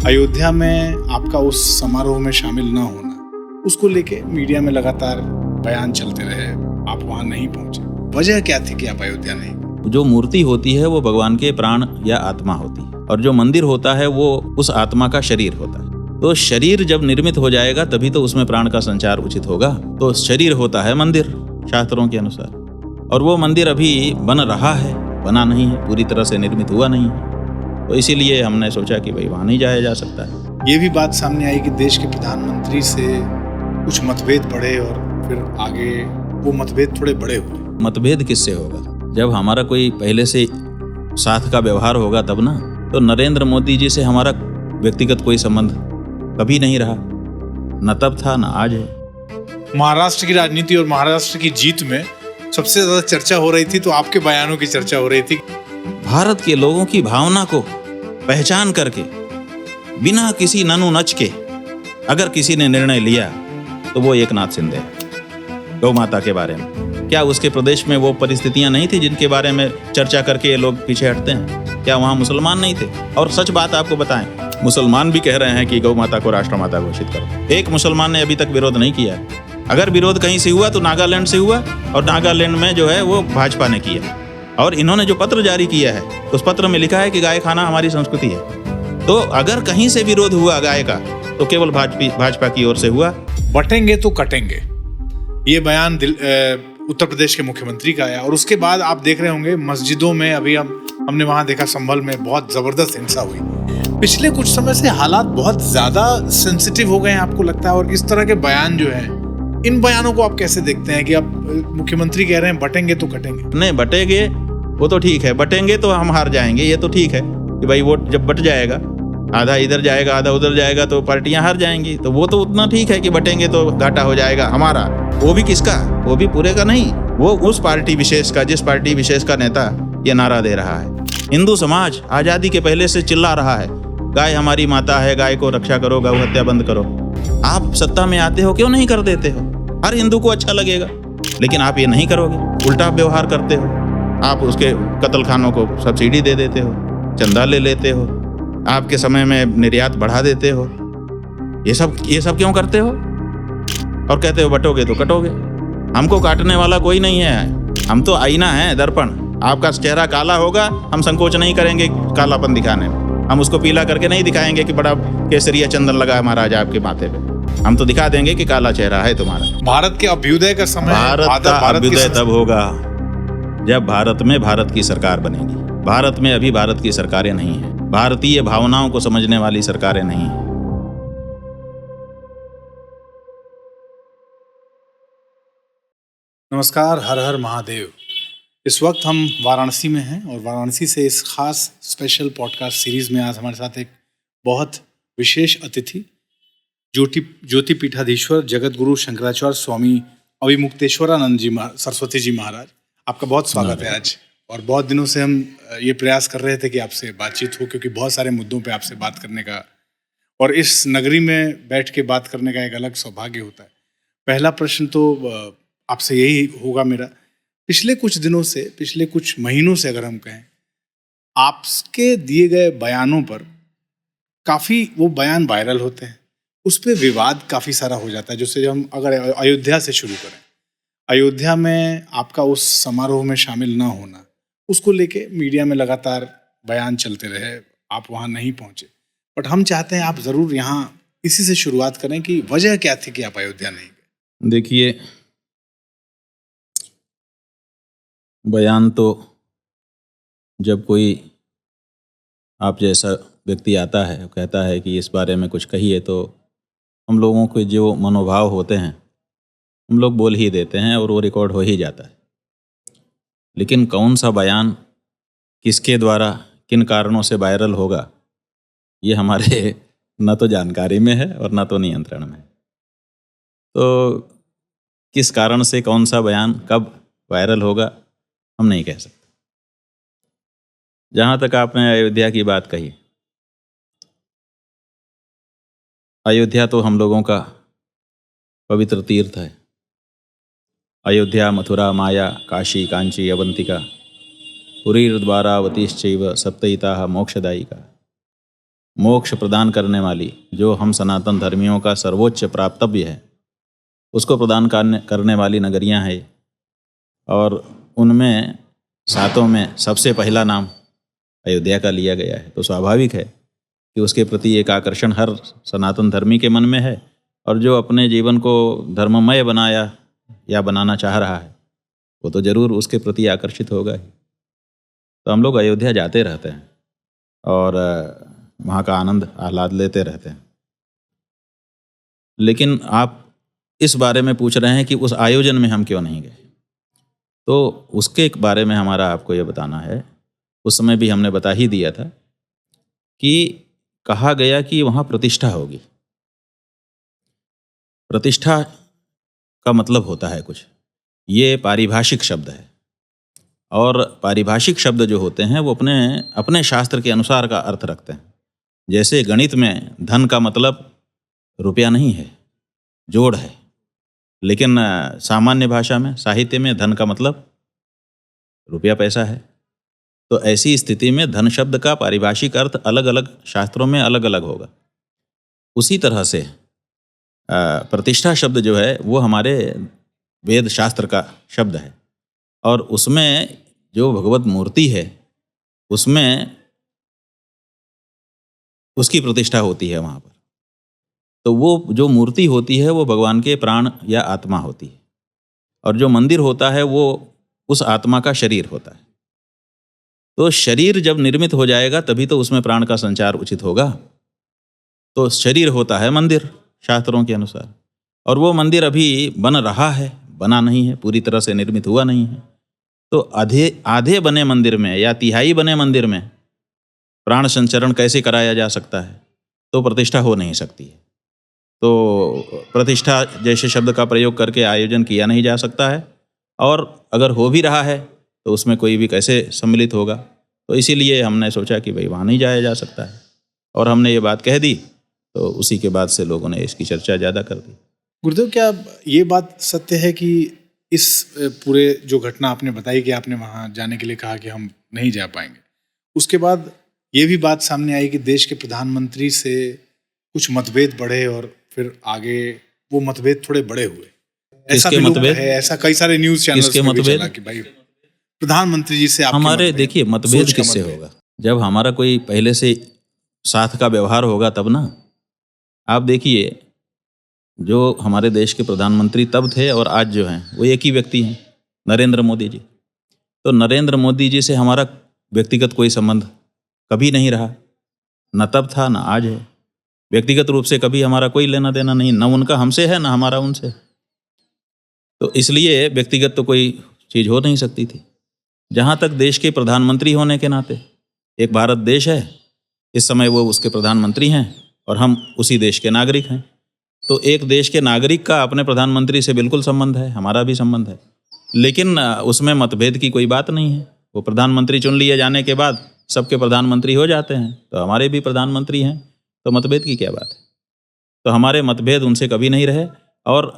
अयोध्या में आपका उस समारोह में शामिल ना होना, उसको लेके मीडिया में लगातार बयान चलते रहे, आप वहां नहीं पहुंचे। वजह क्या थी कि आप अयोध्या नहीं गए? जो मूर्ति होती है वो भगवान के प्राण या आत्मा होती है, और जो मंदिर होता है वो उस आत्मा का शरीर होता है। तो शरीर जब निर्मित हो जाएगा तभी तो उसमें प्राण का संचार उचित होगा। तो शरीर होता है मंदिर शास्त्रों के अनुसार, और वो मंदिर अभी बन रहा है, बना नहीं है, पूरी तरह से निर्मित हुआ नहीं है। तो इसीलिए हमने सोचा कि भाई वहाँ नहीं जाया जा सकता है। ये भी बात सामने आई कि देश के प्रधानमंत्री से कुछ मतभेद बढ़े और फिर आगे वो मतभेद थोड़े बड़े हुए। मतभेद किससे होगा? जब हमारा कोई पहले से साथ का व्यवहार होगा तब ना। तो नरेंद्र मोदी जी से हमारा व्यक्तिगत कोई संबंध कभी नहीं रहा, न तब था न आज है। महाराष्ट्र की राजनीति और महाराष्ट्र की जीत में सबसे ज्यादा चर्चा हो रही थी, तो आपके बयानों की चर्चा हो रही थी। भारत के लोगों की भावना को पहचान करके बिना किसी ननु नच के अगर किसी ने निर्णय लिया तो वो एकनाथ शिंदे है। गौ माता के बारे में क्या उसके प्रदेश में वो परिस्थितियां नहीं थी जिनके बारे में चर्चा करके ये लोग पीछे हटते हैं? क्या वहाँ मुसलमान नहीं थे? और सच बात आपको बताएं, मुसलमान भी कह रहे हैं कि गौ माता को राष्ट्रमाता घोषित करो। एक मुसलमान ने अभी तक विरोध नहीं किया है। अगर विरोध कहीं से हुआ तो नागालैंड से हुआ, और नागालैंड में जो है वो भाजपा ने किया। और इन्होंने जो पत्र जारी किया है उस पत्र में लिखा है कि गाय खाना हमारी संस्कृति है। तो अगर कहीं से विरोध हुआ गाय का तो केवल भाजपा की ओर से हुआ। बटेंगे तो कटेंगे, ये बयान उत्तर प्रदेश के मुख्यमंत्री का आया। और उसके बाद आप देख रहे होंगे मस्जिदों में, अभी हमने वहां देखा संभल में बहुत जबरदस्त हिंसा हुई। पिछले कुछ समय से हालात बहुत ज्यादा सेंसिटिव हो गए हैं, आपको लगता है? और इस तरह के बयान जो हैं, इन बयानों को आप कैसे देखते हैं कि आप मुख्यमंत्री कह रहे हैं बटेंगे तो कटेंगे? नहीं, बटेंगे वो तो ठीक है, बटेंगे तो हम हार जाएंगे, ये तो ठीक है कि भाई वोट जब बट जाएगा, आधा इधर जाएगा आधा उधर जाएगा, तो पार्टियां हार जाएंगी। तो वो तो उतना ठीक है कि बटेंगे तो घाटा हो जाएगा हमारा। वो भी किसका? वो भी पूरे का नहीं, वो उस पार्टी विशेष का, जिस पार्टी विशेष का नेता ये नारा दे रहा है। हिंदू समाज आजादी के पहले से चिल्ला रहा है, गाय हमारी माता है, गाय को रक्षा करो, गौ हत्या बंद करो। आप सत्ता में आते हो, क्यों नहीं कर देते हो? हर हिंदू को अच्छा लगेगा, लेकिन आप ये नहीं करोगे, उल्टा व्यवहार करते हो। आप उसके कत्ल खानों को सब्सिडी दे देते हो, चंदा ले लेते हो, आपके समय में निर्यात बढ़ा देते हो। ये सब क्यों करते हो? और कहते हो बटोगे तो कटोगे। हमको काटने वाला कोई नहीं है, हम तो आईना है, दर्पण। आपका चेहरा काला होगा, हम संकोच नहीं करेंगे कालापन दिखाने में। हम उसको पीला करके नहीं दिखाएंगे कि बड़ा केसरिया चंदन लगा है महाराज आपके माथे पे। हम तो दिखा देंगे कि काला चेहरा है तुम्हारा। भारत के अभ्युदय का समय, भारत का अभ्युदय तब होगा जब भारत में भारत की सरकार बनेगी। भारत में अभी भारत की सरकारें नहीं है, भारतीय भावनाओं को समझने वाली सरकारें नहीं है। नमस्कार, हर हर महादेव। इस वक्त हम वाराणसी में हैं और वाराणसी से इस खास स्पेशल पॉडकास्ट सीरीज में आज हमारे साथ एक बहुत विशेष अतिथि, ज्योति पीठाधीश्वर जगत गुरु शंकराचार्य स्वामी अभिमुक्तेश्वरानंद जी सरस्वती जी महाराज, आपका बहुत स्वागत है आज। और बहुत दिनों से हम ये प्रयास कर रहे थे कि आपसे बातचीत हो, क्योंकि बहुत सारे मुद्दों पे आपसे बात करने का और इस नगरी में बैठ के बात करने का एक अलग सौभाग्य होता है। पहला प्रश्न तो आपसे यही होगा मेरा, पिछले कुछ दिनों से, पिछले कुछ महीनों से अगर हम कहें, आपके दिए गए बयानों पर काफ़ी वो बयान वायरल होते हैं, उस पर विवाद काफ़ी सारा हो जाता है। जैसे हम अगर अयोध्या से शुरू करें, अयोध्या में आपका उस समारोह में शामिल ना होना, उसको लेके मीडिया में लगातार बयान चलते रहे, आप वहाँ नहीं पहुँचे। बट हम चाहते हैं आप ज़रूर यहाँ इसी से शुरुआत करें कि वजह क्या थी कि आप अयोध्या नहीं गए? देखिए, बयान तो जब कोई आप जैसा व्यक्ति आता है, कहता है कि इस बारे में कुछ कहिए, तो हम लोगों के जो मनोभाव होते हैं हम लोग बोल ही देते हैं और वो रिकॉर्ड हो ही जाता है। लेकिन कौन सा बयान किसके द्वारा किन कारणों से वायरल होगा, ये हमारे न तो जानकारी में है और न तो नियंत्रण में। तो किस कारण से कौन सा बयान कब वायरल होगा हम नहीं कह सकते। जहाँ तक आपने अयोध्या की बात कही, अयोध्या तो हम लोगों का पवित्र तीर्थ है। अयोध्या, मथुरा, माया, काशी, कांची, अवंतिका, पुरीर्द्वारावतीश्चैव सप्तैताः मोक्षदायिका। मोक्ष प्रदान करने वाली, जो हम सनातन धर्मियों का सर्वोच्च प्राप्तव्य है, उसको प्रदान करने वाली नगरियां हैं। और उनमें 7 में सबसे पहला नाम अयोध्या का लिया गया है। तो स्वाभाविक है कि उसके प्रति एक आकर्षण हर सनातन धर्मी के मन में है, और जो अपने जीवन को धर्ममय बनाया या बनाना चाह रहा है वो तो ज़रूर उसके प्रति आकर्षित होगा ही। तो हम लोग अयोध्या जाते रहते हैं और वहाँ का आनंद आह्लाद लेते रहते हैं। लेकिन आप इस बारे में पूछ रहे हैं कि उस आयोजन में हम क्यों नहीं गए, तो उसके बारे में हमारा आपको ये बताना है। उस समय भी हमने बता ही दिया था कि कहा गया कि वहाँ प्रतिष्ठा होगी। प्रतिष्ठा का मतलब होता है कुछ, ये पारिभाषिक शब्द है, और पारिभाषिक शब्द जो होते हैं वो अपने अपने शास्त्र के अनुसार का अर्थ रखते हैं। जैसे गणित में धन का मतलब रुपया नहीं है, जोड़ है, लेकिन सामान्य भाषा में, साहित्य में धन का मतलब रुपया पैसा है। तो ऐसी स्थिति में धन शब्द का पारिभाषिक अर्थ अलग अलग शास्त्रों में अलग अलग होगा। उसी तरह से प्रतिष्ठा शब्द जो है वो हमारे वेद शास्त्र का शब्द है, और उसमें जो भगवत मूर्ति है उसमें उसकी प्रतिष्ठा होती है वहाँ पर। तो वो जो मूर्ति होती है वो भगवान के प्राण या आत्मा होती है, और जो मंदिर होता है वो उस आत्मा का शरीर होता है। तो शरीर जब निर्मित हो जाएगा तभी तो उसमें प्राण का संचार उचित होगा। तो शरीर होता है मंदिर शास्त्रों के अनुसार, और वो मंदिर अभी बन रहा है, बना नहीं है, पूरी तरह से निर्मित हुआ नहीं है। तो आधे बने मंदिर में या तिहाई बने मंदिर में प्राण संचरण कैसे कराया जा सकता है? तो प्रतिष्ठा हो नहीं सकती है। तो प्रतिष्ठा जैसे शब्द का प्रयोग करके आयोजन किया नहीं जा सकता है, और अगर हो भी रहा है तो उसमें कोई भी कैसे सम्मिलित होगा। तो इसीलिए हमने सोचा कि भाई वहाँ नहीं जाया जा सकता है, और हमने ये बात कह दी। तो उसी के बाद से लोगों ने इसकी चर्चा ज़्यादा कर दी। गुरुदेव, क्या ये बात सत्य है कि इस पूरे जो घटना आपने बताई कि आपने वहाँ जाने के लिए कहा कि हम नहीं जा पाएंगे, उसके बाद ये भी बात सामने आई कि देश के प्रधानमंत्री से कुछ मतभेद बढ़े और फिर आगे वो मतभेद थोड़े बड़े हुए? ऐसा भी लोग है, ऐसा कई सारे न्यूज़ चैनल्स में भी चला कि भाई प्रधानमंत्री जी से हमारे देखिए मतभेद किससे होगा? जब हमारा कोई पहले से साथ का व्यवहार होगा तब ना। आप देखिए, जो हमारे देश के प्रधानमंत्री तब थे और आज जो हैं वो एक ही व्यक्ति हैं, नरेंद्र मोदी जी। तो नरेंद्र मोदी जी से हमारा व्यक्तिगत कोई संबंध कभी नहीं रहा, न तब था न आज है। व्यक्तिगत रूप से कभी हमारा कोई लेना देना नहीं, न उनका हमसे है न हमारा उनसे। तो इसलिए व्यक्तिगत तो कोई चीज़ हो नहीं सकती थी। जहाँ तक देश के प्रधानमंत्री होने के नाते, एक भारत देश है, इस समय वो उसके प्रधानमंत्री हैं और हम उसी देश के नागरिक हैं। तो एक देश के नागरिक का अपने प्रधानमंत्री से बिल्कुल संबंध है, हमारा भी संबंध है, लेकिन उसमें मतभेद की कोई बात नहीं है। वो प्रधानमंत्री चुन लिए जाने के बाद सबके प्रधानमंत्री हो जाते हैं, तो हमारे भी प्रधानमंत्री हैं, तो मतभेद की क्या बात है? तो हमारे मतभेद उनसे कभी नहीं रहे और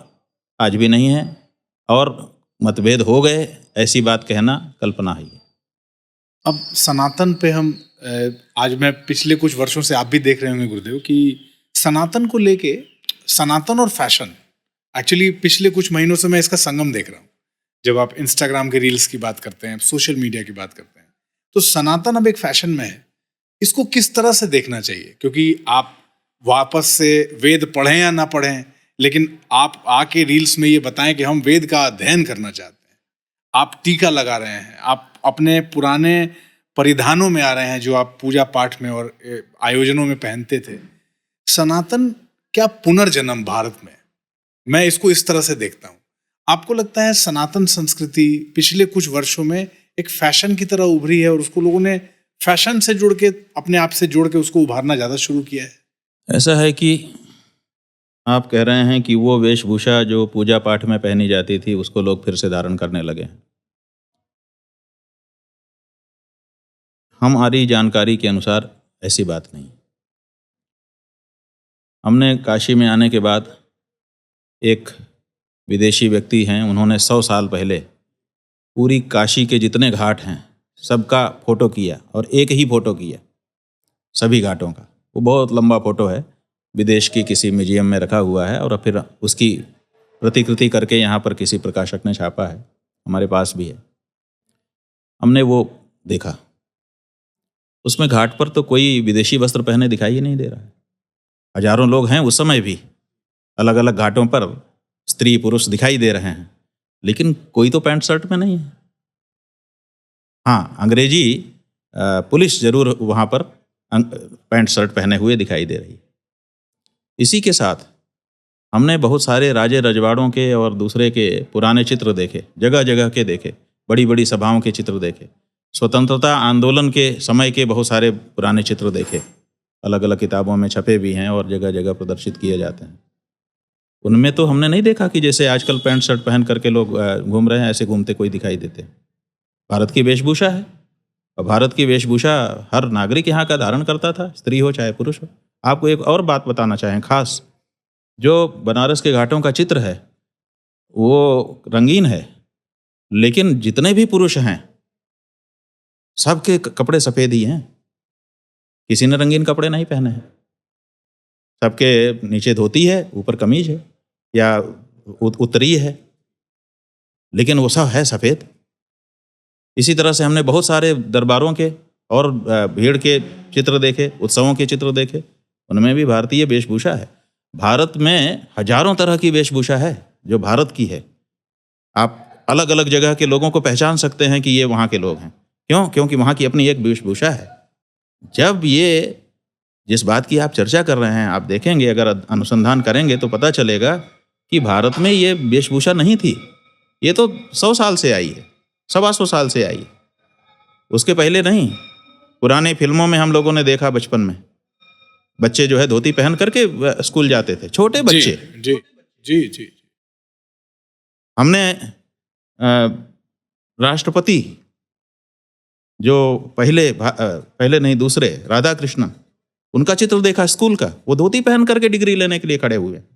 आज भी नहीं है, और मतभेद हो गए ऐसी बात कहना कल्पना ही है। अब सनातन पे हम आज मैं पिछले कुछ वर्षों से आप भी देख रहे होंगे गुरुदेव कि सनातन को लेके, सनातन और फैशन, एक्चुअली पिछले कुछ महीनों से मैं इसका संगम देख रहा हूँ। जब आप इंस्टाग्राम के रील्स की बात करते हैं, सोशल मीडिया की बात करते हैं, तो सनातन अब एक फैशन में है। इसको किस तरह से देखना चाहिए? क्योंकि आप वापस से वेद पढ़ें या ना पढ़ें, लेकिन आप आके रील्स में ये बताएं कि हम वेद का अध्ययन करना चाहते हैं, आप टीका लगा रहे हैं, आप अपने पुराने परिधानों में आ रहे हैं जो आप पूजा पाठ में और आयोजनों में पहनते थे। सनातन क्या पुनर्जन्म भारत में? मैं इसको इस तरह से देखता हूँ। आपको लगता है सनातन संस्कृति पिछले कुछ वर्षों में एक फैशन की तरह उभरी है और उसको लोगों ने फैशन से जुड़ के, अपने आप से जोड़ के उसको उभारना ज़्यादा शुरू किया है? ऐसा है कि आप कह रहे हैं कि वो वेशभूषा जो पूजा पाठ में पहनी जाती थी उसको लोग फिर से धारण करने लगे हैं। हमारी जानकारी के अनुसार ऐसी बात नहीं। हमने काशी में आने के बाद एक विदेशी व्यक्ति हैं, उन्होंने 100 साल पहले पूरी काशी के जितने घाट हैं सबका फ़ोटो किया, और एक ही फ़ोटो किया सभी घाटों का, वो बहुत लंबा फोटो है, विदेश की किसी म्यूजियम में रखा हुआ है और फिर उसकी प्रतिकृति करके यहाँ पर किसी प्रकाशक ने छापा है, हमारे पास भी है। हमने वो देखा, उसमें घाट पर तो कोई विदेशी वस्त्र पहने दिखाई ही नहीं दे रहा है। हजारों लोग हैं उस समय भी, अलग अलग घाटों पर स्त्री पुरुष दिखाई दे रहे हैं, लेकिन कोई तो पैंट शर्ट में नहीं है। हाँ, अंग्रेजी पुलिस जरूर वहाँ पर पैंट शर्ट पहने हुए दिखाई दे रही। इसी के साथ हमने बहुत सारे राजे रजवाड़ों के और दूसरे के पुराने चित्र देखे, जगह जगह के देखे, बड़ी बड़ी सभाओं के चित्र देखे, स्वतंत्रता आंदोलन के समय के बहुत सारे पुराने चित्र देखे, अलग अलग किताबों में छपे भी हैं और जगह जगह प्रदर्शित किए जाते हैं। उनमें तो हमने नहीं देखा कि जैसे आजकल पैंट शर्ट पहन करके लोग घूम रहे हैं, ऐसे घूमते कोई दिखाई देते। भारत की वेशभूषा है, और भारत की वेशभूषा हर नागरिक यहाँ का धारण करता था, स्त्री हो चाहे पुरुष हो। आपको एक और बात बताना चाहें खास, जो बनारस के घाटों का चित्र है वो रंगीन है, लेकिन जितने भी पुरुष हैं सबके कपड़े सफ़ेद ही हैं, किसी ने रंगीन कपड़े नहीं पहने हैं। सबके नीचे धोती है, ऊपर कमीज है या उत्तरी है, लेकिन वो सब है सफ़ेद। इसी तरह से हमने बहुत सारे दरबारों के और भीड़ के चित्र देखे, उत्सवों के चित्र देखे, उनमें भी भारतीय वेशभूषा है। भारत में हजारों तरह की वेशभूषा है जो भारत की है। आप अलग अलग जगह के लोगों को पहचान सकते हैं कि ये वहाँ के लोग हैं। क्यों? क्योंकि वहाँ की अपनी एक वेशभूषा है। जब ये जिस बात की आप चर्चा कर रहे हैं, आप देखेंगे, अगर अनुसंधान करेंगे तो पता चलेगा कि भारत में ये वेशभूषा नहीं थी। ये तो 100 साल से आई है, 125 साल से आई है, उसके पहले नहीं। पुराने फिल्मों में हम लोगों ने देखा, बचपन में बच्चे जो है धोती पहन करके स्कूल जाते थे, छोटे बच्चे। जी जी जी। हमने राष्ट्रपति जो पहले नहीं दूसरे राधा कृष्णन, उनका चित्र देखा स्कूल का, वो धोती पहन करके डिग्री लेने के लिए खड़े हुए हैं।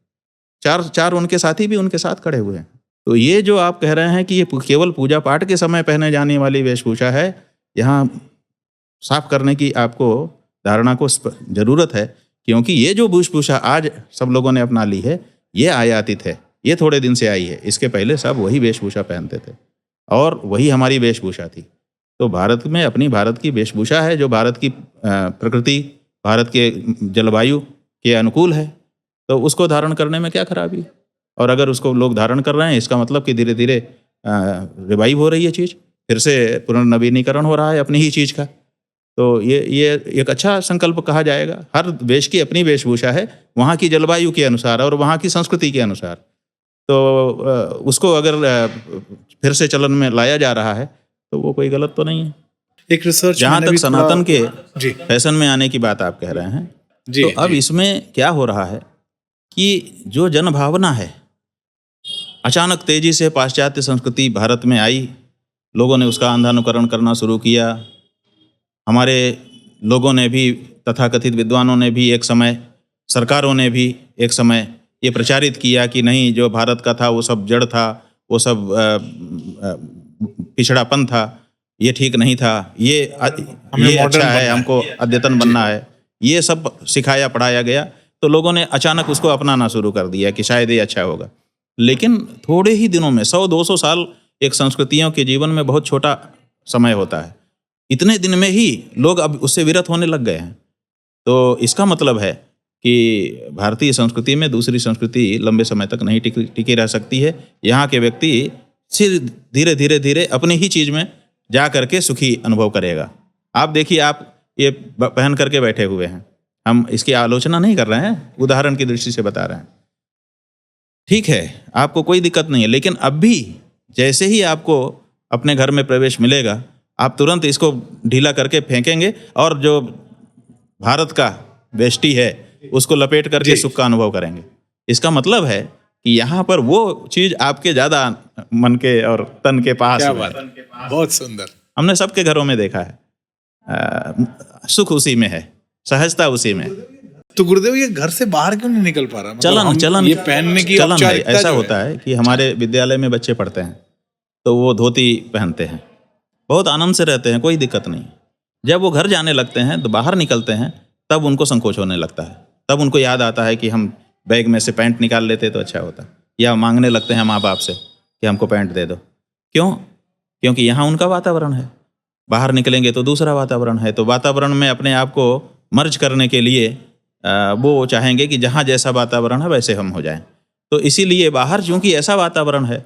चार उनके साथी भी उनके साथ खड़े हुए हैं। तो ये जो आप कह रहे हैं कि ये केवल पूजा पाठ के समय पहने जाने वाली वेशभूषा है, यहाँ साफ करने की आपको धारणा को जरूरत है, क्योंकि ये जो वेशभूषा आज सब लोगों ने अपना ली है, ये आयातित है, ये थोड़े दिन से आई है। इसके पहले सब वही वेशभूषा पहनते थे और वही हमारी वेशभूषा थी। तो भारत में अपनी भारत की वेशभूषा है, जो भारत की प्रकृति, भारत के जलवायु के अनुकूल है, तो उसको धारण करने में क्या खराबी। और अगर उसको लोग धारण कर रहे हैं, इसका मतलब कि धीरे धीरे रिवाइव हो रही है चीज़, फिर से पुनर्नवीनीकरण हो रहा है अपनी ही चीज़ का। तो ये एक अच्छा संकल्प कहा जाएगा। हर देश की अपनी वेशभूषा है, वहाँ की जलवायु के अनुसार और वहाँ की संस्कृति के अनुसार। तो उसको अगर फिर से चलन में लाया जा रहा है तो वो कोई गलत तो नहीं है। एक रिसर्च, जहाँ तक सनातन के फैशन में आने की बात आप कह रहे हैं, तो अब इसमें क्या हो रहा है कि जो जनभावना है, अचानक तेजी से पाश्चात्य संस्कृति भारत में आई, लोगों ने उसका अंधानुकरण करना शुरू किया। हमारे लोगों ने भी, तथाकथित विद्वानों ने भी एक समय, सरकारों ने भी एक समय ये प्रचारित किया कि नहीं, जो भारत का था वो सब जड़ था, वो सब पिछड़ापन था, ये ठीक नहीं था, ये अच्छा है, हमको अद्यतन बनना है, ये सब सिखाया पढ़ाया गया। तो लोगों ने अचानक उसको अपनाना शुरू कर दिया कि शायद ये अच्छा होगा। लेकिन थोड़े ही दिनों में, 100-200 साल एक संस्कृतियों के जीवन में बहुत छोटा समय होता है, इतने दिन में ही लोग अब उससे विरत होने लग गए हैं। तो इसका मतलब है कि भारतीय संस्कृति में दूसरी संस्कृति लंबे समय तक नहीं टिकी रह सकती है। यहाँ के व्यक्ति सिर्फ धीरे धीरे धीरे अपनी ही चीज़ में जा करके सुखी अनुभव करेगा। आप देखिए, आप ये पहन करके बैठे हुए हैं, हम इसकी आलोचना नहीं कर रहे हैं, उदाहरण की दृष्टि से बता रहे हैं। ठीक है, आपको कोई दिक्कत नहीं है, लेकिन अब भी जैसे ही आपको अपने घर में प्रवेश मिलेगा, आप तुरंत इसको ढीला करके फेंकेंगे और जो भारत का वेष्टी है उसको लपेट करके सुख का अनुभव करेंगे। इसका मतलब है कि यहाँ पर वो चीज़ आपके ज़्यादा मन के और तन के पास है। बहुत सुंदर। हमने सबके घरों में देखा है, सुख उसी में है, सहजता उसी में। तो गुरुदेव, ये घर से बाहर क्यों नहीं निकल पा रहा? चलन ये पहनने की चलन है। ऐसा होता है कि हमारे विद्यालय में बच्चे पढ़ते हैं तो वो धोती पहनते हैं, बहुत आनंद से रहते हैं, कोई दिक्कत नहीं। जब वो घर जाने लगते हैं तो बाहर निकलते हैं तब उनको संकोच होने लगता है। तब उनको याद आता है कि हम बैग में से पैंट निकाल लेते तो अच्छा होता, या मांगने लगते हैं माँ बाप से कि हमको पैंट दे दो। क्यों? क्योंकि यहाँ उनका वातावरण है, बाहर निकलेंगे तो दूसरा वातावरण है। तो वातावरण में अपने आप को मर्ज करने के लिए वो चाहेंगे कि जहाँ जैसा वातावरण है वैसे हम हो जाएं। तो इसीलिए बाहर चूँकि ऐसा वातावरण है,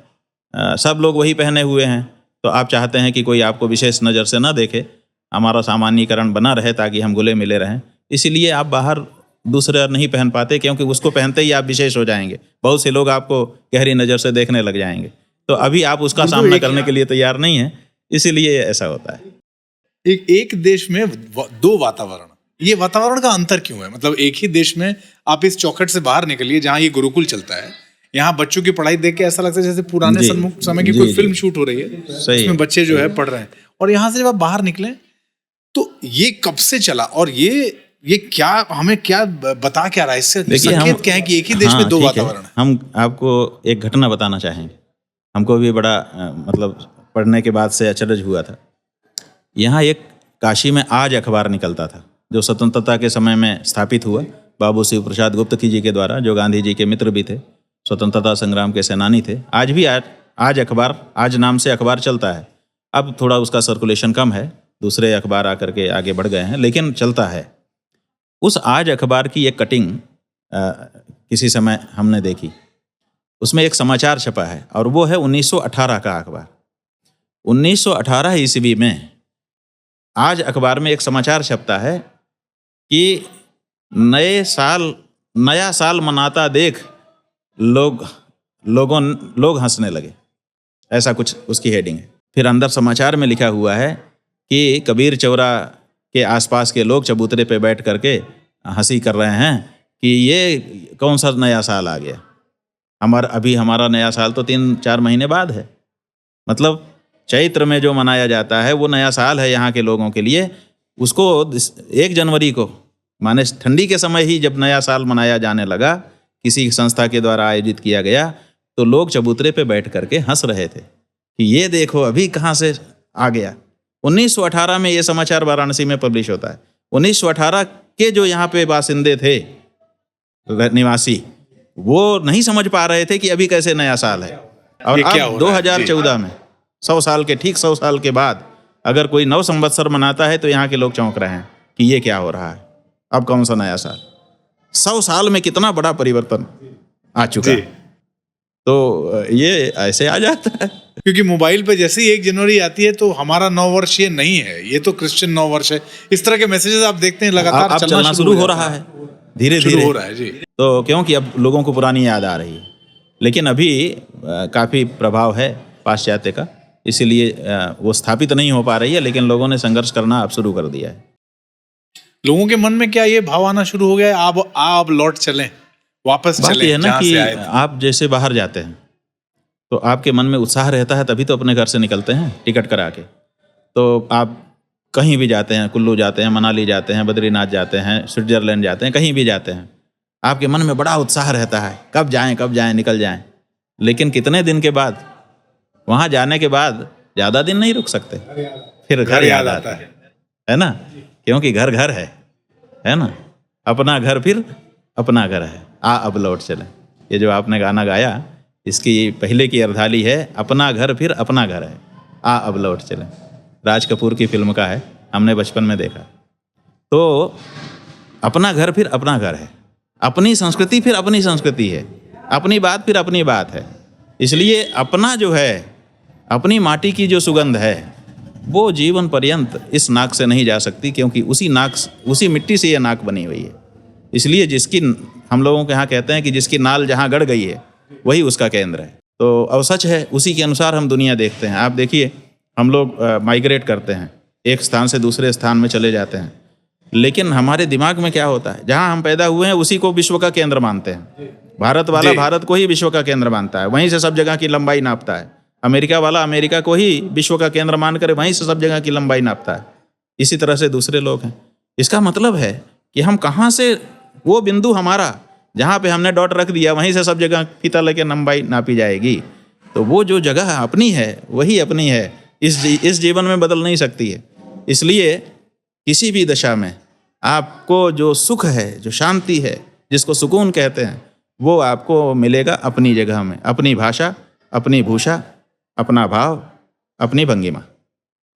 सब लोग वही पहने हुए हैं, तो आप चाहते हैं कि कोई आपको विशेष नज़र से ना देखे, हमारा सामान्यीकरण बना रहे ताकि हम घुले मिले रहें। इसीलिए आप बाहर दूसरा नहीं पहन पाते, क्योंकि उसको पहनते ही आप विशेष हो जाएंगे। बहुत से लोग आपको गहरी नज़र से देखने लग जाएंगे। तो अभी आप उसका सामना करने के लिए तैयार नहीं हैं, इसीलिए ऐसा होता है। एक देश में दो वातावरण, ये वातावरण का अंतर क्यों है? मतलब एक ही देश में आप इस चौखट से बाहर निकलिए जहाँ ये गुरुकुल चलता है, यहाँ बच्चों की पढ़ाई देख के ऐसा लगता है जैसे पुराने समय की कोई फिल्म शूट हो रही है, उसमें बच्चे जो है पढ़ रहे हैं। और यहाँ से जब आप बाहर निकले तो ये कब से चला, और ये क्या हमें क्या बता क्या रहा है इससे? संकेत क्या है कि एक ही देश में दो वातावरण है? हम आपको एक घटना बताना चाहेंगे। हमको भी बड़ा मतलब पढ़ने के बाद से अचरज हुआ था। यहाँ एक काशी में आज अखबार निकलता था, जो स्वतंत्रता के समय में स्थापित हुआ बाबू शिव प्रसाद गुप्त जी के द्वारा, जो गांधी जी के मित्र भी थे, स्वतंत्रता संग्राम के सेनानी थे। आज भी आज अखबार, आज नाम से अखबार चलता है। अब थोड़ा उसका सर्कुलेशन कम है, दूसरे अखबार आकर के आगे बढ़ गए हैं, लेकिन चलता है। उस आज अखबार की एक कटिंग किसी समय हमने देखी। उसमें एक समाचार छपा है, और वो है 1918 का अखबार। 1918 ईस्वी में आज अखबार में एक समाचार छपता है कि नया साल मनाता देख लोग हंसने लगे, ऐसा कुछ उसकी हेडिंग है। फिर अंदर समाचार में लिखा हुआ है कि कबीर चौरा के आसपास के लोग चबूतरे पे बैठ करके हंसी कर रहे हैं कि ये कौन सा नया साल आ गया। हमारा नया साल तो 3-4 महीने बाद है। मतलब चैत्र में जो मनाया जाता है वो नया साल है यहाँ के लोगों के लिए। उसको 1 जनवरी को, माने ठंडी के समय ही जब नया साल मनाया जाने लगा, किसी संस्था के द्वारा आयोजित किया गया, तो लोग चबूतरे पे बैठ करके हंस रहे थे कि ये देखो अभी कहाँ से आ गया। 1918 में ये समाचार वाराणसी में पब्लिश होता है। 1918 के जो यहाँ पे बासिंदे थे, निवासी, वो नहीं समझ पा रहे थे कि अभी कैसे नया साल है। और अब 2014 में 100 साल के, ठीक 100 साल के बाद अगर कोई नव संवत्सर मनाता है तो यहाँ के लोग चौंक रहे हैं कि ये क्या हो रहा है, अब कौन सा नया साल। 100 साल में कितना बड़ा परिवर्तन आ चुका है। तो ये ऐसे आ जाता है, क्योंकि मोबाइल पे जैसे ही 1 जनवरी आती है तो हमारा नववर्ष ये नहीं है, ये तो क्रिश्चियन नववर्ष है। इस तरह के मैसेजेस आप देखते हैं लगातार चलना शुरू हो रहा है, धीरे धीरे हो रहा है जी। तो क्योंकि अब लोगों को पुरानी याद आ रही है, लेकिन अभी काफ़ी प्रभाव है पाश्चात्य का, इसीलिए वो स्थापित नहीं हो पा रही है। लेकिन लोगों ने संघर्ष करना अब शुरू कर दिया है। लोगों के मन में क्या ये भाव आना शुरू हो गया है, आप लौट चलें, वापस चलें। बात यह है ना कि आप जैसे बाहर जाते हैं तो आपके मन में उत्साह रहता है, तभी तो अपने घर से निकलते हैं टिकट करा के। तो आप कहीं भी जाते हैं, कुल्लू जाते हैं, मनाली जाते हैं, बद्रीनाथ जाते हैं, स्विट्जरलैंड जाते हैं, कहीं भी जाते हैं, आपके मन में बड़ा उत्साह रहता है, कब जाएं निकल जाएं। लेकिन कितने दिन के बाद, वहाँ जाने के बाद ज़्यादा दिन नहीं रुक सकते, फिर घर याद आता है ना, क्योंकि घर घर है ना, अपना घर फिर अपना घर है, अब लौट चलें। ये जो आपने गाना गाया, इसकी पहले की अर्धाली है, अपना घर फिर अपना घर है, अब लौट चलें। राज कपूर की फिल्म का है, हमने बचपन में देखा। तो अपना घर फिर अपना घर है, अपनी संस्कृति फिर अपनी संस्कृति है, अपनी बात फिर अपनी बात है। इसलिए अपना जो है, अपनी माटी की जो सुगंध है, वो जीवन पर्यंत इस नाक से नहीं जा सकती, क्योंकि उसी मिट्टी से ये नाक बनी हुई है। इसलिए जिसकी, हम लोगों के यहाँ कहते हैं कि जिसकी नाल जहाँ गड़ गई है वही उसका केंद्र है। तो अब सच है, उसी के अनुसार हम दुनिया देखते हैं। आप देखिए, हम लोग माइग्रेट करते हैं, एक स्थान से दूसरे स्थान में चले जाते हैं, लेकिन हमारे दिमाग में क्या होता है, जहाँ हम पैदा हुए हैं उसी को विश्व का केंद्र मानते हैं। भारत वाला भारत को ही विश्व का केंद्र मानता है, वहीं से सब जगह की लंबाई नापता है। अमेरिका वाला अमेरिका को ही विश्व का केंद्र मान कर वहीं से सब जगह की लंबाई नापता है। इसी तरह से दूसरे लोग हैं। इसका मतलब है कि हम कहाँ से, वो बिंदु हमारा जहाँ पे हमने डॉट रख दिया, वहीं से सब जगह फीता लेके लंबाई नापी जाएगी। तो वो जो जगह अपनी है वही अपनी है, इस जीवन में बदल नहीं सकती है। इसलिए किसी भी दशा में आपको जो सुख है, जो शांति है, जिसको सुकून कहते हैं, वो आपको मिलेगा अपनी जगह में, अपनी भाषा, अपनी भूषा, अपना भाव, अपनी भंगिमा।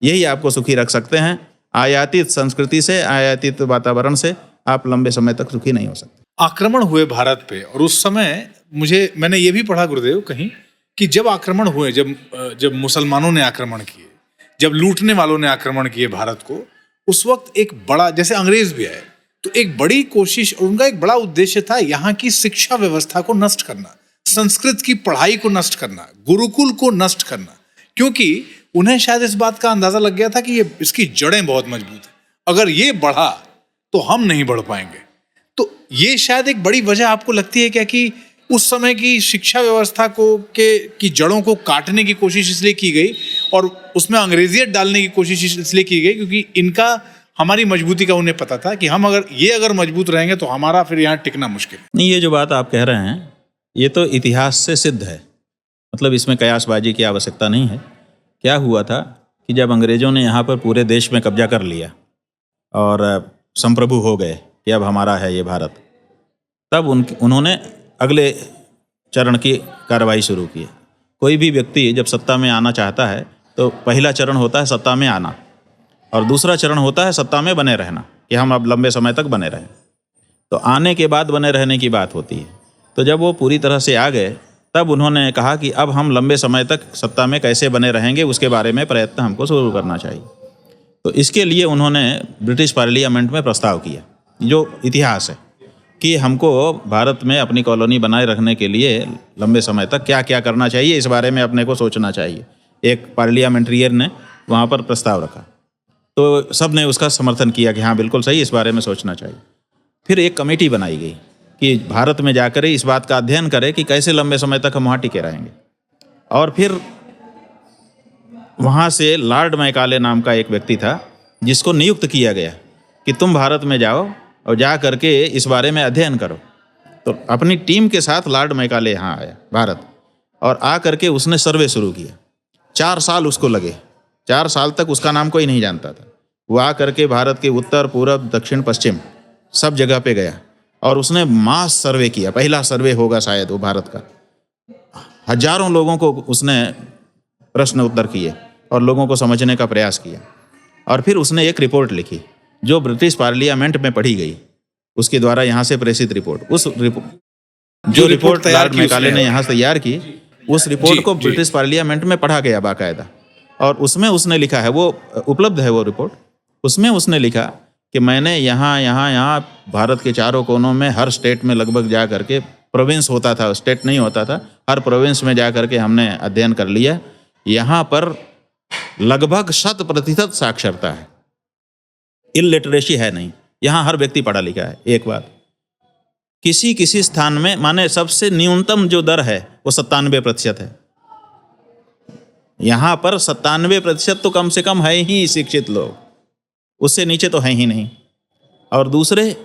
यही आपको सुखी रख सकते हैं। आयातित संस्कृति से, आयातित वातावरण से आप लंबे समय तक सुखी नहीं हो सकते। आक्रमण हुए भारत पे, और उस समय मैंने ये भी पढ़ा गुरुदेव कहीं कि जब आक्रमण हुए, जब मुसलमानों ने आक्रमण किए, जब लूटने वालों ने आक्रमण किए भारत को, उस वक्त एक बड़ा, जैसे अंग्रेज भी आए, तो एक बड़ी कोशिश और उनका एक बड़ा उद्देश्य था यहाँ की शिक्षा व्यवस्था को नष्ट करना, संस्कृत की पढ़ाई को नष्ट करना, गुरुकुल को नष्ट करना, क्योंकि उन्हें शायद इस बात का अंदाजा लग गया था कि इसकी जड़ें बहुत मजबूत हैं, अगर ये बढ़ा तो हम नहीं बढ़ पाएंगे। तो ये शायद एक बड़ी वजह आपको लगती है क्या कि उस समय की शिक्षा व्यवस्था की जड़ों को काटने की कोशिश इसलिए की गई और उसमें अंग्रेजियत डालने की कोशिश इसलिए की गई क्योंकि इनका, हमारी मजबूती का उन्हें पता था कि हम अगर मजबूत रहेंगे तो हमारा फिर यहाँ टिकना मुश्किल है। नहीं, ये जो बात आप कह रहे हैं ये तो इतिहास से सिद्ध है, मतलब इसमें कयासबाजी की आवश्यकता नहीं है। क्या हुआ था कि जब अंग्रेज़ों ने यहाँ पर पूरे देश में कब्जा कर लिया और संप्रभु हो गए कि अब हमारा है ये भारत, तब उन्होंने अगले चरण की कार्रवाई शुरू की। कोई भी व्यक्ति जब सत्ता में आना चाहता है तो पहला चरण होता है सत्ता में आना, और दूसरा चरण होता है सत्ता में बने रहना, कि हम अब लंबे समय तक बने रहें। तो आने के बाद बने रहने की बात होती है। तो जब वो पूरी तरह से आ गए, तब उन्होंने कहा कि अब हम लंबे समय तक सत्ता में कैसे बने रहेंगे, उसके बारे में प्रयत्न हमको शुरू करना चाहिए। तो इसके लिए उन्होंने ब्रिटिश पार्लियामेंट में प्रस्ताव किया, जो इतिहास है, कि हमको भारत में अपनी कॉलोनी बनाए रखने के लिए लंबे समय तक क्या क्या करना चाहिए, इस बारे में अपने को सोचना चाहिए। एक पार्लियामेंट्रियर ने वहाँ पर प्रस्ताव रखा, तो सब ने उसका समर्थन किया कि हाँ बिल्कुल सही, इस बारे में सोचना चाहिए। फिर एक कमेटी बनाई गई कि भारत में जाकर इस बात का अध्ययन करें कि कैसे लंबे समय तक हम वहाँ टिके रहेंगे। और फिर वहाँ से लॉर्ड मैकाले नाम का एक व्यक्ति था जिसको नियुक्त किया गया कि तुम भारत में जाओ और जा करके इस बारे में अध्ययन करो। तो अपनी टीम के साथ लॉर्ड मैकाले यहाँ आया भारत, और आ करके उसने सर्वे शुरू किया। 4 साल उसको लगे, 4 साल तक उसका नाम कोई नहीं जानता था। वो आ करके भारत के उत्तर, पूरब, दक्षिण, पश्चिम सब जगह पे गया और उसने मास सर्वे किया। पहला सर्वे होगा शायद वो भारत का। हजारों लोगों को उसने प्रश्न उत्तर किए और लोगों को समझने का प्रयास किया, और फिर उसने एक रिपोर्ट लिखी जो ब्रिटिश पार्लियामेंट में पढ़ी गई, उसके द्वारा यहाँ से प्रेषित रिपोर्ट। जो रिपोर्ट लॉर्ड मैकाले ने यहाँ से तैयार की, उस रिपोर्ट को ब्रिटिश पार्लियामेंट में पढ़ा गया बाकायदा, और उसमें उसने लिखा है, वो उपलब्ध है वो रिपोर्ट। उसमें उसने लिखा कि मैंने यहाँ भारत के चारों कोनों में, हर स्टेट में लगभग जा करके, प्रोविंस होता था, स्टेट नहीं होता था, हर प्रोविंस में जा करके हमने अध्ययन कर लिया। यहाँ पर लगभग 100% साक्षरता है, इलिटरेसी है नहीं, यहाँ हर व्यक्ति पढ़ा लिखा है। एक बात, किसी स्थान में माने सबसे न्यूनतम जो दर है वो 97% है। यहाँ पर 97% तो कम से कम है ही शिक्षित लोग, उससे नीचे तो है ही नहीं। और दूसरे,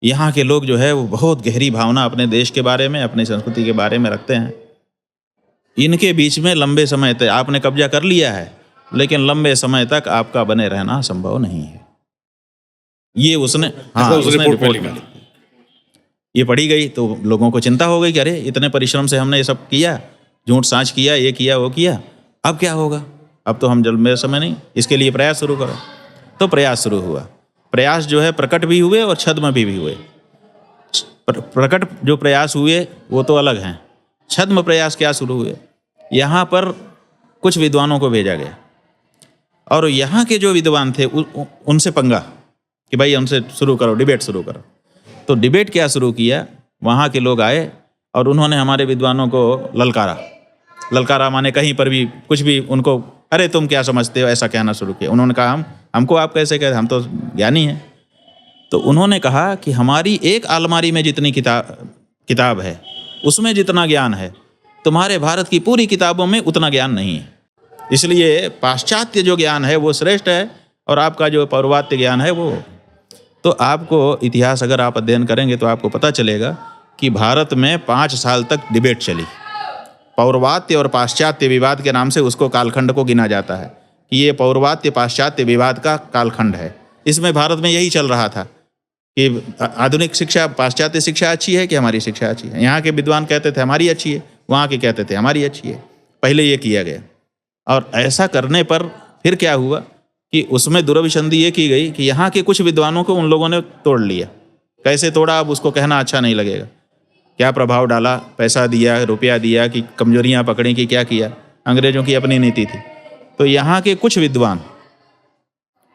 यहाँ के लोग जो है वो बहुत गहरी भावना अपने देश के बारे में, अपनी संस्कृति के बारे में रखते हैं। इनके बीच में लंबे समय तक आपने कब्जा कर लिया है, लेकिन लंबे समय तक आपका बने रहना संभव नहीं है। ये उसने रिपोर्ट में ये पढ़ी गई तो लोगों को चिंता हो गई कि अरे इतने परिश्रम से हमने ये सब किया, झूठ साँच किया, ये किया वो किया, अब क्या होगा, अब तो हम लंबे समय नहीं, इसके लिए प्रयास शुरू करो। तो प्रयास शुरू हुआ। प्रयास जो है प्रकट भी हुए और छद्म भी हुए। प्रकट जो प्रयास हुए वो तो अलग हैं, छद्म प्रयास क्या शुरू हुए, यहाँ पर कुछ विद्वानों को भेजा गया और यहाँ के जो विद्वान थे उनसे पंगा कि भाई उनसे शुरू करो, डिबेट शुरू करो। तो डिबेट क्या शुरू किया, वहाँ के लोग आए और उन्होंने हमारे विद्वानों को ललकारा माने कहीं पर भी कुछ भी उनको, अरे तुम क्या समझते हो, ऐसा कहना शुरू किया। उन्होंने कहा हमको आप कैसे कहते, हम तो ज्ञानी हैं। तो उन्होंने कहा कि हमारी एक अलमारी में जितनी किताब है उसमें जितना ज्ञान है, तुम्हारे भारत की पूरी किताबों में उतना ज्ञान नहीं है। इसलिए पाश्चात्य जो ज्ञान है वो श्रेष्ठ है और आपका जो पौर्वात्य ज्ञान है वो। तो आपको इतिहास अगर आप अध्ययन करेंगे तो आपको पता चलेगा कि भारत में 5 साल तक डिबेट चली। पौर्वात्य और पाश्चात्य विवाद के नाम से उसको कालखंड को गिना जाता है कि ये पौर्वात्य पाश्चात्य विवाद का कालखंड है। इसमें भारत में यही चल रहा था कि आधुनिक शिक्षा, पाश्चात्य शिक्षा अच्छी है कि हमारी शिक्षा अच्छी है। यहाँ के विद्वान कहते थे हमारी अच्छी है, वहाँ के कहते थे हमारी अच्छी है। पहले ये किया गया, और ऐसा करने पर फिर क्या हुआ कि उसमें दुर्विसंधि ये की गई कि यहाँ के कुछ विद्वानों को उन लोगों ने तोड़ लिया। कैसे तोड़ा अब उसको कहना अच्छा नहीं लगेगा। क्या प्रभाव डाला, पैसा दिया, रुपया दिया, कि कमजोरियाँ पकड़ी, कि क्या किया, अंग्रेजों की अपनी नीति थी। तो यहाँ के कुछ विद्वान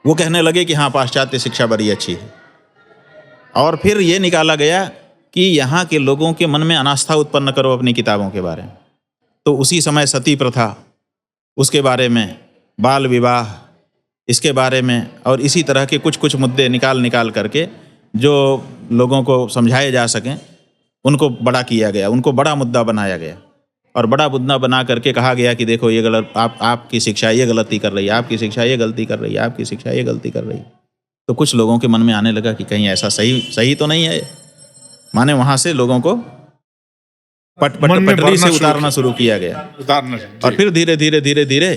वो कहने लगे कि हाँ पाश्चात्य शिक्षा बड़ी अच्छी है, और फिर ये निकाला गया कि यहाँ के लोगों के मन में अनास्था उत्पन्न करो अपनी किताबों के बारे में। तो उसी समय सती प्रथा, उसके बारे में बाल विवाह, इसके बारे में, और इसी तरह के कुछ कुछ मुद्दे निकाल करके जो लोगों को समझाए जा सकें उनको बड़ा किया गया, उनको बड़ा मुद्दा बनाया गया। और बड़ा मुद्दा बना करके कहा गया कि देखो ये गलत, आपकी शिक्षा ये गलती कर रही है, आपकी शिक्षा ये गलती कर रही है, आपकी शिक्षा ये गलती कर रही है। तो कुछ लोगों के मन में आने लगा कि कहीं ऐसा सही तो नहीं है। माने वहाँ से लोगों को पटरी से उतारना शुरू किया गया, और फिर धीरे धीरे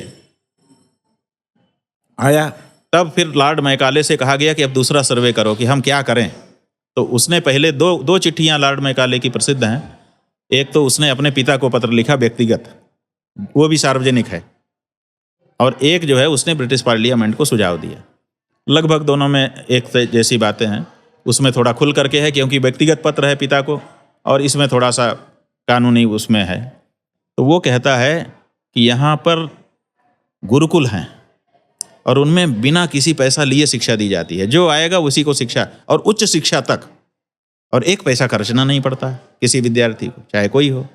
आया। तब फिर लॉर्ड मैकाले से कहा गया कि अब दूसरा सर्वे करो कि हम क्या करें। तो उसने पहले दो चिट्ठियां लॉर्ड मैकाले की प्रसिद्ध हैं। एक तो उसने अपने पिता को पत्र लिखा व्यक्तिगत, वो भी सार्वजनिक है, और एक जो है उसने ब्रिटिश पार्लियामेंट को सुझाव दिया। लगभग दोनों में एक जैसी बातें हैं। उसमें थोड़ा खुल करके है क्योंकि व्यक्तिगत पत्र है पिता को, और इसमें थोड़ा सा कानूनी उसमें है। तो वो कहता है कि यहाँ पर गुरुकुल हैं और उनमें बिना किसी पैसा लिए शिक्षा दी जाती है, जो आएगा उसी को शिक्षा, और उच्च शिक्षा तक, और एक पैसा खर्चना नहीं पड़ता है किसी विद्यार्थी को, चाहे कोई हो।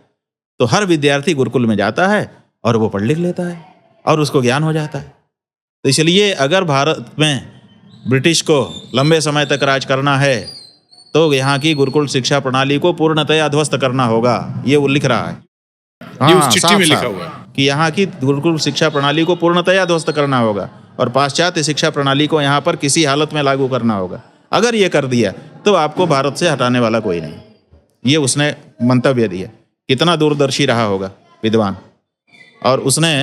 तो हर विद्यार्थी गुरुकुल में जाता है और वो पढ़ लिख लेता है और उसको ज्ञान हो जाता है। तो इसलिए अगर भारत में ब्रिटिश को लंबे समय तक राज करना है तो यहाँ की गुरुकुल शिक्षा प्रणाली को पूर्णतया ध्वस्त करना होगा। ये वो लिख रहा है, ये उस चिट्ठी में लिखा हुआ है कि यहाँ की गुरुकुल शिक्षा प्रणाली को पूर्णतया ध्वस्त करना होगा और पाश्चात्य शिक्षा प्रणाली को यहाँ पर किसी हालत में लागू करना होगा। अगर ये कर दिया तो आपको भारत से हटाने वाला कोई नहीं। ये उसने मंतव्य दिया। कितना दूरदर्शी रहा होगा विद्वान। और उसने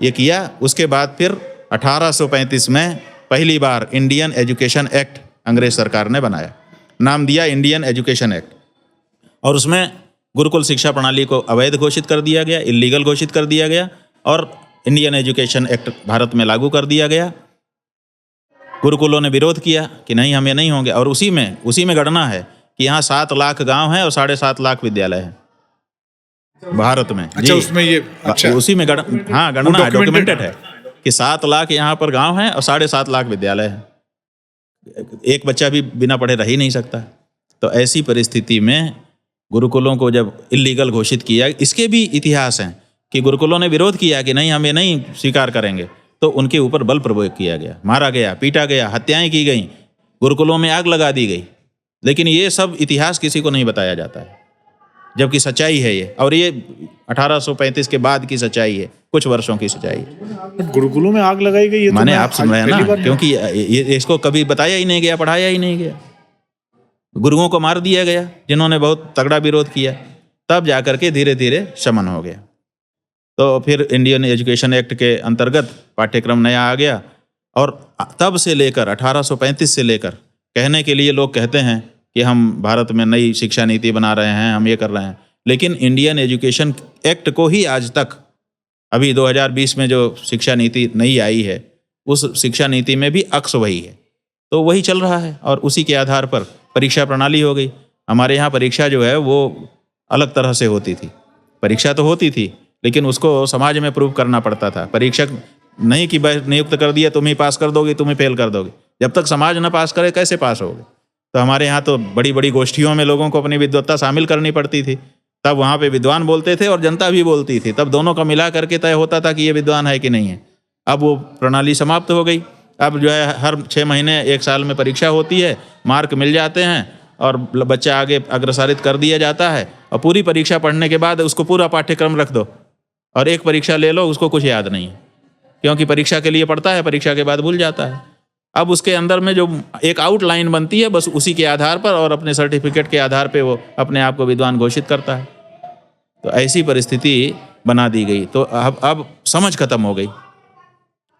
ये किया। उसके बाद फिर 1835 में पहली बार इंडियन एजुकेशन एक्ट अंग्रेज सरकार ने बनाया, नाम दिया इंडियन एजुकेशन एक्ट, और उसमें गुरुकुल शिक्षा प्रणाली को अवैध घोषित कर दिया गया, इलीगल घोषित कर दिया गया, और इंडियन एजुकेशन एक्ट भारत में लागू कर दिया गया। गुरुकुलों ने विरोध किया कि नहीं, हम ये नहीं होंगे। और उसी में गणना है कि यहाँ 7 लाख गांव हैं और 7.5 लाख विद्यालय हैं भारत में। अच्छा, उसमें ये अच्छा, उसी में गणना है, डॉक्यूमेंटेड है कि 7 लाख यहाँ पर गांव हैं और 7.5 लाख विद्यालय हैं। एक बच्चा भी बिना पढ़े रह ही नहीं सकता। तो ऐसी परिस्थिति में गुरुकुलों को जब इलीगल घोषित किया, इसके भी इतिहास हैं कि गुरुकुलों ने विरोध किया कि नहीं, हम ये नहीं स्वीकार करेंगे, तो उनके ऊपर बल प्रयोग किया गया, मारा गया, पीटा गया, हत्याएं की गई, गुरुकुलों में आग लगा दी गई। लेकिन ये सब इतिहास किसी को नहीं बताया जाता है, जबकि सच्चाई है ये। और ये 1835 के बाद की सच्चाई है, कुछ वर्षों की सच्चाई है। गुरुकुलों में आग लगाई गई, माने आप सुन रहे हैं ना, क्योंकि ये इसको कभी बताया ही नहीं गया, पढ़ाया ही नहीं गया। गुरुओं को मार दिया गया जिन्होंने बहुत तगड़ा विरोध किया, तब जाकर के धीरे धीरे शमन हो गया। तो फिर इंडियन एजुकेशन एक्ट के अंतर्गत पाठ्यक्रम नया आ गया, और तब से लेकर 1835 से लेकर, कहने के लिए लोग कहते हैं कि हम भारत में नई शिक्षा नीति बना रहे हैं, हम ये कर रहे हैं, लेकिन इंडियन एजुकेशन एक्ट को ही आज तक, अभी 2020 में जो शिक्षा नीति नई आई है, उस शिक्षा नीति में भी अक्स वही है। तो वही चल रहा है, और उसी के आधार पर परीक्षा प्रणाली हो गई। हमारे यहाँ परीक्षा जो है वो अलग तरह से होती थी। परीक्षा तो होती थी, लेकिन उसको समाज में प्रूव करना पड़ता था। परीक्षक नहीं कि नियुक्त कर दिया, तुम ही पास कर दोगे, तुम ही फेल कर दोगे। जब तक समाज न पास करे कैसे पास होगे। तो हमारे यहाँ तो बड़ी बड़ी गोष्ठियों में लोगों को अपनी विद्वत्ता शामिल करनी पड़ती थी। तब वहाँ पे विद्वान बोलते थे और जनता भी बोलती थी, तब दोनों का मिला करके तय होता था कि ये विद्वान है कि नहीं है। अब वो प्रणाली समाप्त हो गई। अब जो है हर 6 महीने 1 साल में परीक्षा होती है, मार्क मिल जाते हैं और बच्चा आगे अग्रसारित कर दिया जाता है। और पूरी परीक्षा पढ़ने के बाद उसको पूरा पाठ्यक्रम रख दो और एक परीक्षा ले लो, उसको कुछ याद नहीं है, क्योंकि परीक्षा के लिए पढ़ता है, परीक्षा के बाद भूल जाता है। अब उसके अंदर में जो एक आउटलाइन बनती है, बस उसी के आधार पर और अपने सर्टिफिकेट के आधार पे वो अपने आप को विद्वान घोषित करता है। तो ऐसी परिस्थिति बना दी गई। तो अब समझ खत्म हो गई।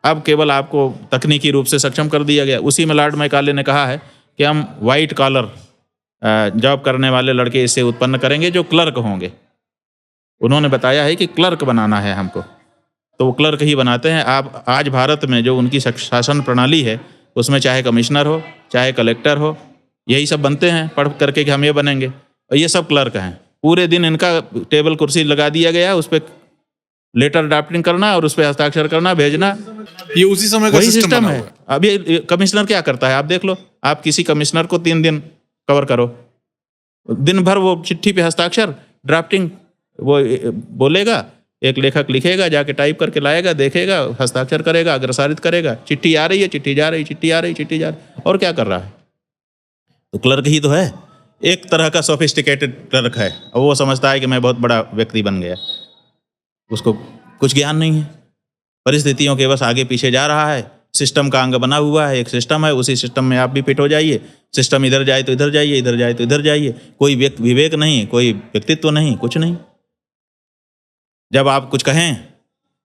अब केवल आपको तकनीकी रूप से सक्षम कर दिया गया। उसी में लॉर्ड मैकाले ने कहा है कि हम वाइट कॉलर जॉब करने वाले लड़के इससे उत्पन्न करेंगे जो क्लर्क होंगे। उन्होंने बताया है कि क्लर्क बनाना है हमको, तो वो क्लर्क ही बनाते हैं। आप आज भारत में जो उनकी शासन प्रणाली है उसमें चाहे कमिश्नर हो चाहे कलेक्टर हो, यही सब बनते हैं पढ़ करके कि हम ये बनेंगे, और ये सब क्लर्क हैं। पूरे दिन इनका टेबल कुर्सी लगा दिया गया, उस पर लेटर ड्राफ्टिंग करना और उस पर हस्ताक्षर करना, भेजना, ये उसी समय का वही सिस्टम सिस्टम बना है। हुआ है। अभी कमिश्नर क्या करता है आप देख लो, आप किसी कमिश्नर को 3 दिन कवर करो, दिन भर वो चिट्ठी पे हस्ताक्षर ड्राफ्टिंग, वो बोलेगा, एक लेखक लिखेगा, जाके टाइप करके लाएगा, देखेगा, हस्ताक्षर करेगा, अग्रसारित करेगा, चिट्ठी आ रही है, चिट्ठी जा रही, चिट्ठी आ रही, चिट्ठी जा रही, और क्या कर रहा है? तो क्लर्क ही तो है, एक तरह का सोफिस्टिकेटेड क्लर्क है, और वो समझता है कि मैं बहुत बड़ा व्यक्ति बन गया। उसको कुछ ज्ञान नहीं है, परिस्थितियों के बस आगे पीछे जा रहा है। सिस्टम का अंग बना हुआ है, एक सिस्टम है, उसी सिस्टम में आप भी फिट हो जाइए। सिस्टम इधर जाए तो इधर जाइए, इधर जाए तो इधर जाइए। कोई विवेक नहीं, कोई व्यक्तित्व नहीं, कुछ नहीं। जब आप कुछ कहें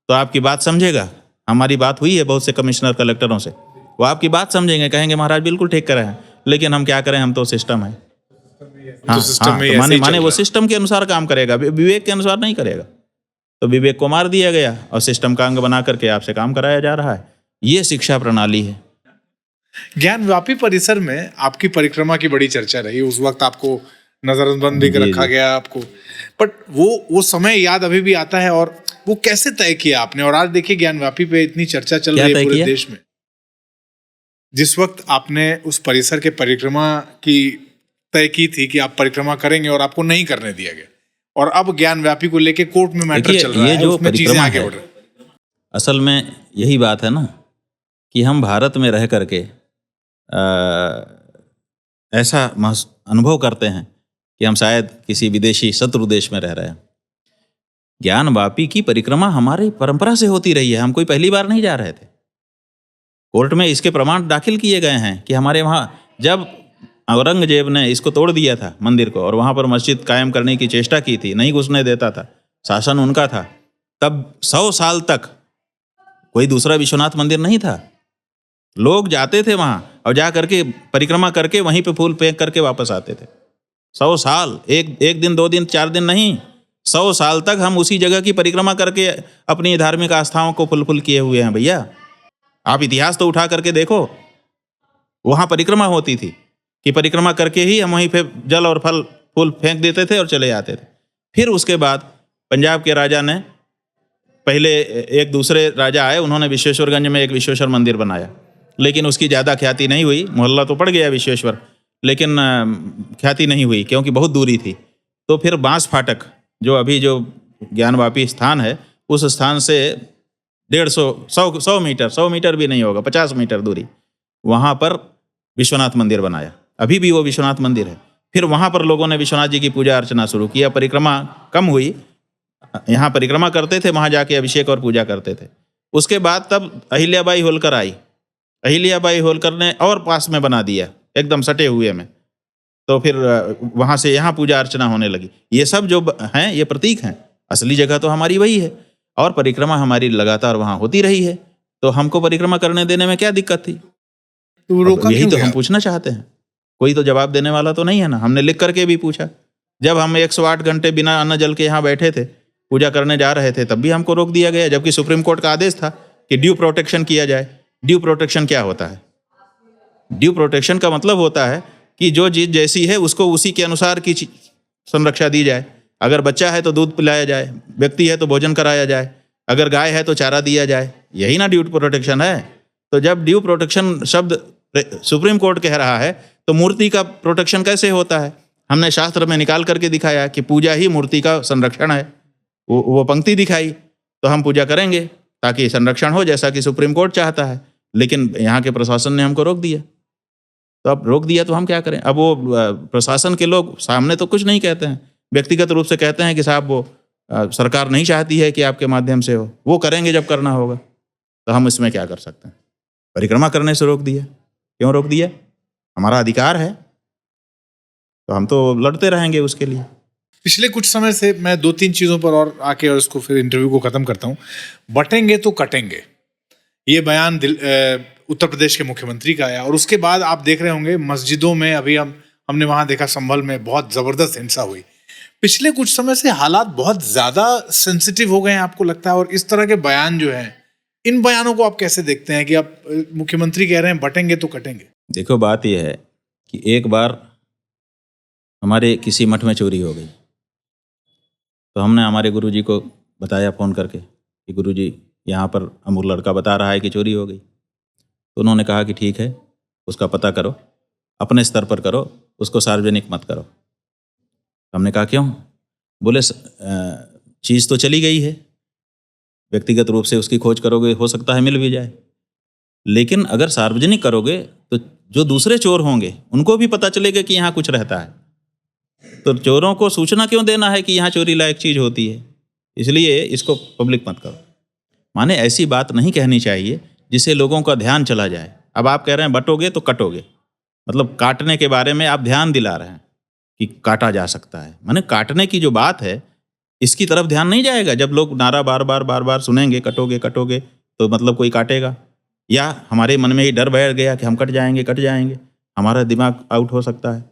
तो आपकी बात समझेगा। हमारी बात हुई है बहुत से कमिश्नर कलेक्टरों से, वो आपकी बात समझेंगे, कहेंगे महाराज बिल्कुल ठीक कर रहे हैं, लेकिन हम क्या करें, हम तो सिस्टम है। हाँ, सिस्टम में तो ऐसे ही माने चल माने वो रहा है। सिस्टम के अनुसार काम करेगा, विवेक के अनुसार नहीं करेगा। तो विवेक को मार दिया गया और सिस्टम का अंग बना करके आपसे काम कराया जा रहा है। ये शिक्षा प्रणाली है। ज्ञानव्यापी परिसर में आपकी परिक्रमा की बड़ी चर्चा रही। उस वक्त आपको नजरबंद भी जी, रखा जी। गया आपको, बट वो समय याद अभी भी आता है। और वो कैसे तय किया आपने? और आज देखिए ज्ञानव्यापी पे इतनी चर्चा चल क्या रही है तय पूरे किया? देश में। जिस वक्त आपने उस परिसर के परिक्रमा की तय की थी कि आप परिक्रमा करेंगे और आपको नहीं करने दिया गया, और अब ज्ञानव्यापी को लेके कोर्ट में मैटर देखिए, चल रहा ये है, जो उसमें चीजें परिक्रमा आगे है, बढ़ रही हैं। असल में यही बात है ना कि हम भारत में रह करके ऐसा अनुभव करते हैं कि हम शायद किसी विदेशी शत्रु देश में रह रहे हैं। ज्ञानवापी की परिक्रमा हमारी परंपरा से होती रही है, हम कोई पहली बार नहीं जा रहे थे। कोर्ट में इसके प्रमाण दाखिल किए गए हैं कि हमारे वहाँ जब औरंगजेब ने इसको तोड़ दिया था मंदिर को, और वहाँ पर मस्जिद कायम करने की चेष्टा की थी, नहीं घुसने देता था, शासन उनका था, तब 100 साल तक कोई दूसरा विश्वनाथ मंदिर नहीं था। लोग जाते थे वहाँ और जा करके परिक्रमा करके वहीं पे फूल फेंक करके वापस आते थे। 100 साल, एक दिन 2 दिन 4 दिन नहीं, 100 साल तक हम उसी जगह की परिक्रमा करके अपनी धार्मिक आस्थाओं को फुलफिल किए हुए हैं भैया। आप इतिहास तो उठा करके देखो, वहाँ परिक्रमा होती थी कि परिक्रमा करके ही हम वहीं पे जल और फल फूल फेंक देते थे और चले जाते थे। फिर उसके बाद पंजाब के राजा ने, पहले एक दूसरे राजा आए, उन्होंने विश्वेश्वरगंज में एक विश्वेश्वर मंदिर बनाया, लेकिन उसकी ज़्यादा ख्याति नहीं हुई। मोहल्ला तो पड़ गया विश्वेश्वर, लेकिन ख्याति नहीं हुई क्योंकि बहुत दूरी थी। तो फिर बांस फाटक, जो अभी जो ज्ञानवापी स्थान है, उस स्थान से 100 मीटर भी नहीं होगा, 50 मीटर दूरी, वहाँ पर विश्वनाथ मंदिर बनाया। अभी भी वो विश्वनाथ मंदिर है। फिर वहाँ पर लोगों ने विश्वनाथ जी की पूजा अर्चना शुरू किया। परिक्रमा कम हुई, यहाँ परिक्रमा करते थे, वहाँ जाके अभिषेक और पूजा करते थे। उसके बाद तब अहिल्याबाई होलकर आई। अहिल्याबाई होलकर ने और पास में बना दिया, एकदम सटे हुए में। तो फिर वहाँ से यहाँ पूजा अर्चना होने लगी। ये सब जो हैं ये प्रतीक हैं, असली जगह तो हमारी वही है, और परिक्रमा हमारी लगातार वहाँ होती रही है। तो हमको परिक्रमा करने देने में क्या दिक्कत थी? तो रोका यही क्यों तो गया? हम पूछना चाहते हैं। कोई तो जवाब देने वाला तो नहीं है ना। हमने लिख करके भी पूछा, जब हम 108 घंटे बिना अन्न जल के यहाँ बैठे थे, पूजा करने जा रहे थे, तब भी हमको रोक दिया गया, जबकि सुप्रीम कोर्ट का आदेश था कि ड्यू प्रोटेक्शन किया जाए। ड्यू प्रोटेक्शन क्या होता है? ड्यू प्रोटेक्शन का मतलब होता है कि जो चीज़ जैसी है उसको उसी के अनुसार की संरक्षा दी जाए। अगर बच्चा है तो दूध पिलाया जाए, व्यक्ति है तो भोजन कराया जाए, अगर गाय है तो चारा दिया जाए। यही ना ड्यू प्रोटेक्शन है। तो जब ड्यू प्रोटेक्शन शब्द सुप्रीम कोर्ट कह रहा है, तो मूर्ति का प्रोटेक्शन कैसे होता है? हमने शास्त्र में निकाल करके दिखाया कि पूजा ही मूर्ति का संरक्षण है। वो पंक्ति दिखाई, तो हम पूजा करेंगे ताकि संरक्षण हो, जैसा कि सुप्रीम कोर्ट चाहता है। लेकिन यहाँ के प्रशासन ने हमको रोक दिया। तो अब रोक दिया तो हम क्या करें? अब वो प्रशासन के लोग सामने तो कुछ नहीं कहते हैं, व्यक्तिगत रूप से कहते हैं कि साहब वो सरकार नहीं चाहती है कि आपके माध्यम से हो, वो करेंगे जब करना होगा। तो हम इसमें क्या कर सकते हैं? परिक्रमा करने से रोक दिया। क्यों रोक दिया? हमारा अधिकार है, तो हम तो लड़ते रहेंगे उसके लिए। पिछले कुछ समय से मैं 2-3 चीज़ों पर और आके और इसको फिर इंटरव्यू को ख़त्म करता हूँ। बटेंगे तो कटेंगे, ये बयान उत्तर प्रदेश के मुख्यमंत्री का आया और उसके बाद आप देख रहे होंगे मस्जिदों में अभी हमने वहां देखा संभल में बहुत जबरदस्त हिंसा हुई। पिछले कुछ समय से हालात बहुत ज्यादा सेंसिटिव हो गए हैं, आपको लगता है? और इस तरह के बयान जो हैं, इन बयानों को आप कैसे देखते हैं कि आप मुख्यमंत्री कह रहे हैं बटेंगे तो कटेंगे? देखो, बात यह है कि एक बार हमारे किसी मठ में चोरी हो गई, तो हमने हमारे गुरुजी को बताया फ़ोन करके कि गुरुजी यहाँ पर अमुक लड़का बता रहा है कि चोरी हो गई। तो उन्होंने कहा कि ठीक है, उसका पता करो, अपने स्तर पर करो, उसको सार्वजनिक मत करो। हमने कहा क्यों? बोले चीज़ तो चली गई है, व्यक्तिगत रूप से उसकी खोज करोगे हो सकता है मिल भी जाए, लेकिन अगर सार्वजनिक करोगे तो जो दूसरे चोर होंगे उनको भी पता चलेगा कि यहाँ कुछ रहता है। तो चोरों को सूचना क्यों देना है कि यहाँ चोरी लायक चीज़ होती है? इसलिए इसको पब्लिक मत करो। माने ऐसी बात नहीं कहनी चाहिए जिससे लोगों का ध्यान चला जाए। अब आप कह रहे हैं बटोगे तो कटोगे, मतलब काटने के बारे में आप ध्यान दिला रहे हैं कि काटा जा सकता है। माने काटने की जो बात है इसकी तरफ ध्यान नहीं जाएगा। जब लोग नारा बार बार सुनेंगे कटोगे कटोगे, तो मतलब कोई काटेगा, या हमारे मन में ये डर बैठ गया कि हम कट जाएंगे, हमारा दिमाग आउट हो सकता है,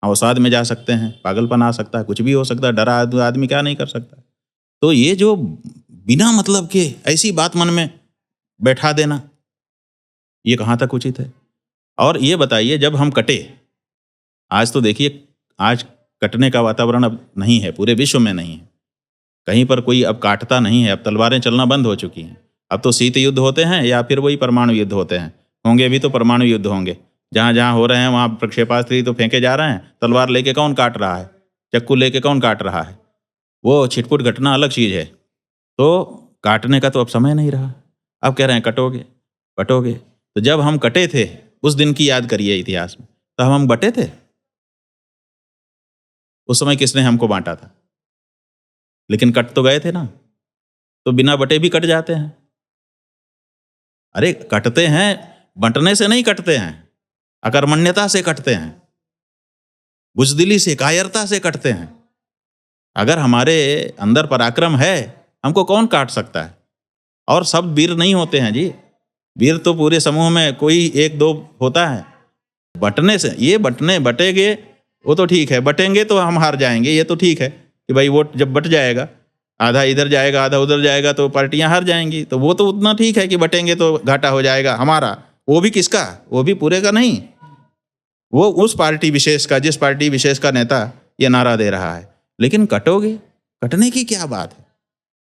अवसाद में जा सकते हैं, पागलपन आ सकता है, कुछ भी हो सकता है। डरा आदमी क्या नहीं कर सकता। तो ये जो बिना मतलब के ऐसी बात मन में बैठा देना, ये कहाँ तक उचित है? और ये बताइए, जब हम कटे, आज तो देखिए, आज कटने का वातावरण अब नहीं है, पूरे विश्व में नहीं है, कहीं पर कोई अब काटता नहीं है। अब तलवारें चलना बंद हो चुकी हैं। अब तो शीत युद्ध होते हैं या फिर वही परमाणु युद्ध होते हैं, होंगे भी तो परमाणु युद्ध होंगे। जहाँ जहाँ हो रहे हैं वहाँ प्रक्षेपास्त्र तो फेंके जा रहे हैं, तलवार लेके कौन काट रहा है, चक्कू लेके कौन काट रहा है? वो छिटपुट घटना अलग चीज़ है। तो काटने का तो अब समय नहीं रहा। अब कह रहे हैं कटोगे। तो जब हम कटे थे उस दिन की याद करिए इतिहास में, तो हम बटे थे। उस समय किसने हमको बांटा था? लेकिन कट तो गए थे ना। तो बिना बटे भी कट जाते हैं। अरे कटते हैं, बंटने से नहीं कटते हैं, अकर्मण्यता से कटते हैं, बुजदिली से, कायरता से कटते हैं। अगर हमारे अंदर पराक्रम है, हमको कौन काट सकता है? और सब वीर नहीं होते हैं जी, वीर तो पूरे समूह में कोई एक दो होता है। बटने से, ये बटेंगे वो तो ठीक है, बटेंगे तो हम हार जाएंगे, ये तो ठीक है कि भाई वोट जब बट जाएगा, आधा इधर जाएगा आधा उधर जाएगा, तो पार्टियां हार जाएंगी। तो वो तो उतना ठीक है कि बटेंगे तो घाटा हो जाएगा हमारा। वो भी किसका? वो भी पूरे का नहीं, वो उस पार्टी विशेष का, जिस पार्टी विशेष का नेता ये नारा दे रहा है। लेकिन कटोगे, कटने की क्या बात है?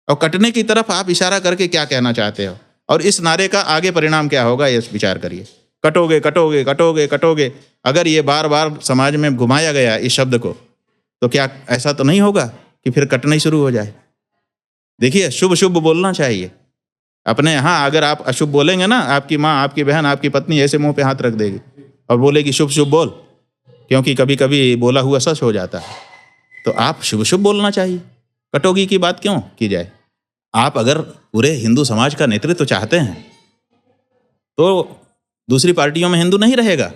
और कटने की तरफ आप इशारा करके क्या कहना चाहते हो? और इस नारे का आगे परिणाम क्या होगा, ये विचार करिए। कटोगे कटोगे कटोगे कटोगे, अगर ये बार बार समाज में घुमाया गया इस शब्द को, तो क्या ऐसा तो नहीं होगा कि फिर कटना ही शुरू हो जाए? देखिए, शुभ शुभ बोलना चाहिए अपने यहाँ। अगर आप अशुभ बोलेंगे ना, आपकी माँ, आपकी बहन, आपकी पत्नी ऐसे मुंह पे हाथ रख देगी और बोलेगी शुभ शुभ बोल, क्योंकि कभी कभी बोला हुआ सच हो जाता है। तो आप शुभ शुभ बोलना चाहिए, कटोगी की बात क्यों की जाए? आप अगर पूरे हिंदू समाज का नेतृत्व चाहते हैं तो दूसरी पार्टियों में हिंदू नहीं रहेगा।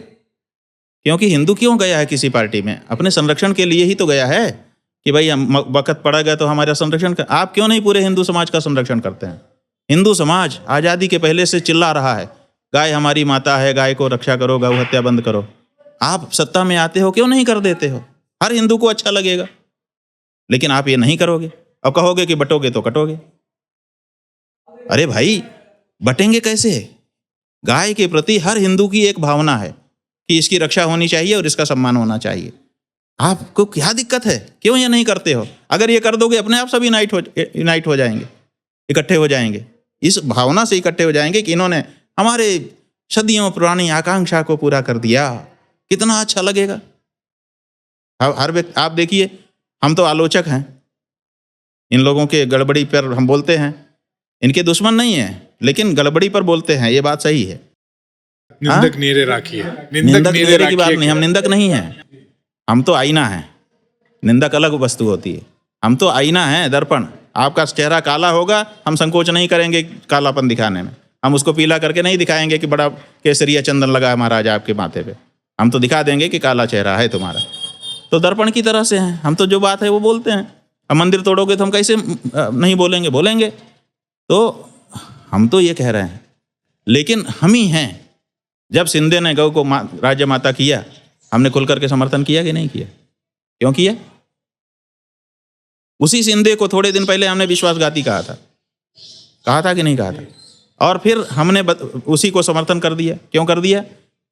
क्योंकि हिंदू क्यों गया है किसी पार्टी में? अपने संरक्षण के लिए ही तो गया है कि भाई हम वक्त पड़ा गया तो हमारा संरक्षण कर। आप क्यों नहीं पूरे हिंदू समाज का संरक्षण करते हैं? हिंदू समाज आज़ादी के पहले से चिल्ला रहा है, गाय हमारी माता है, गाय को रक्षा करो, गौ हत्या बंद करो। आप सत्ता में आते हो, क्यों नहीं कर देते हो? हर हिंदू को अच्छा लगेगा, लेकिन आप ये नहीं करोगे। अब कहोगे कि बटोगे तो कटोगे। अरे भाई, बटेंगे कैसे? गाय के प्रति हर हिंदू की एक भावना है कि इसकी रक्षा होनी चाहिए और इसका सम्मान होना चाहिए। आपको क्या दिक्कत है? क्यों ये नहीं करते हो? अगर ये कर दोगे, अपने आप सब यूनाइट हो जाएंगे, इकट्ठे हो जाएंगे, इस भावना से इकट्ठे हो जाएंगे कि इन्होंने हमारे सदियों पुरानी आकांक्षा को पूरा कर दिया। कितना अच्छा लगेगा। हर व्यक्ति, आप देखिए, हम तो आलोचक हैं, इन लोगों के गड़बड़ी पर हम बोलते हैं, इनके दुश्मन नहीं है, लेकिन गड़बड़ी पर बोलते हैं, ये बात सही है। निंदक नीरे राखी है, निंदक नीरे की बात नहीं, हम निंदक नहीं हैं, हम तो आईना है। निंदक अलग वस्तु होती है, हम तो आईना है, दर्पण। आपका चेहरा काला होगा, हम संकोच नहीं करेंगे कालापन दिखाने में। हम उसको पीला करके नहीं दिखाएंगे कि बड़ा केसरिया चंदन लगा है महाराज आपके माथे पे। हम तो दिखा देंगे कि काला चेहरा है तुम्हारा। तो दर्पण की तरह से हैं हम, तो जो बात है वो बोलते हैं। अब मंदिर तोड़ोगे तो हम कैसे नहीं बोलेंगे? बोलेंगे। तो हम तो ये कह रहे हैं लेकिन हम ही हैं। जब शिंदे ने गौ को राज्य माता किया, हमने खुल करके समर्थन किया कि नहीं किया? क्यों किया? उसी शिंदे को थोड़े दिन पहले हमने विश्वासघाती कहा था कि नहीं कहा था? और फिर हमने उसी को समर्थन कर दिया। क्यों कर दिया?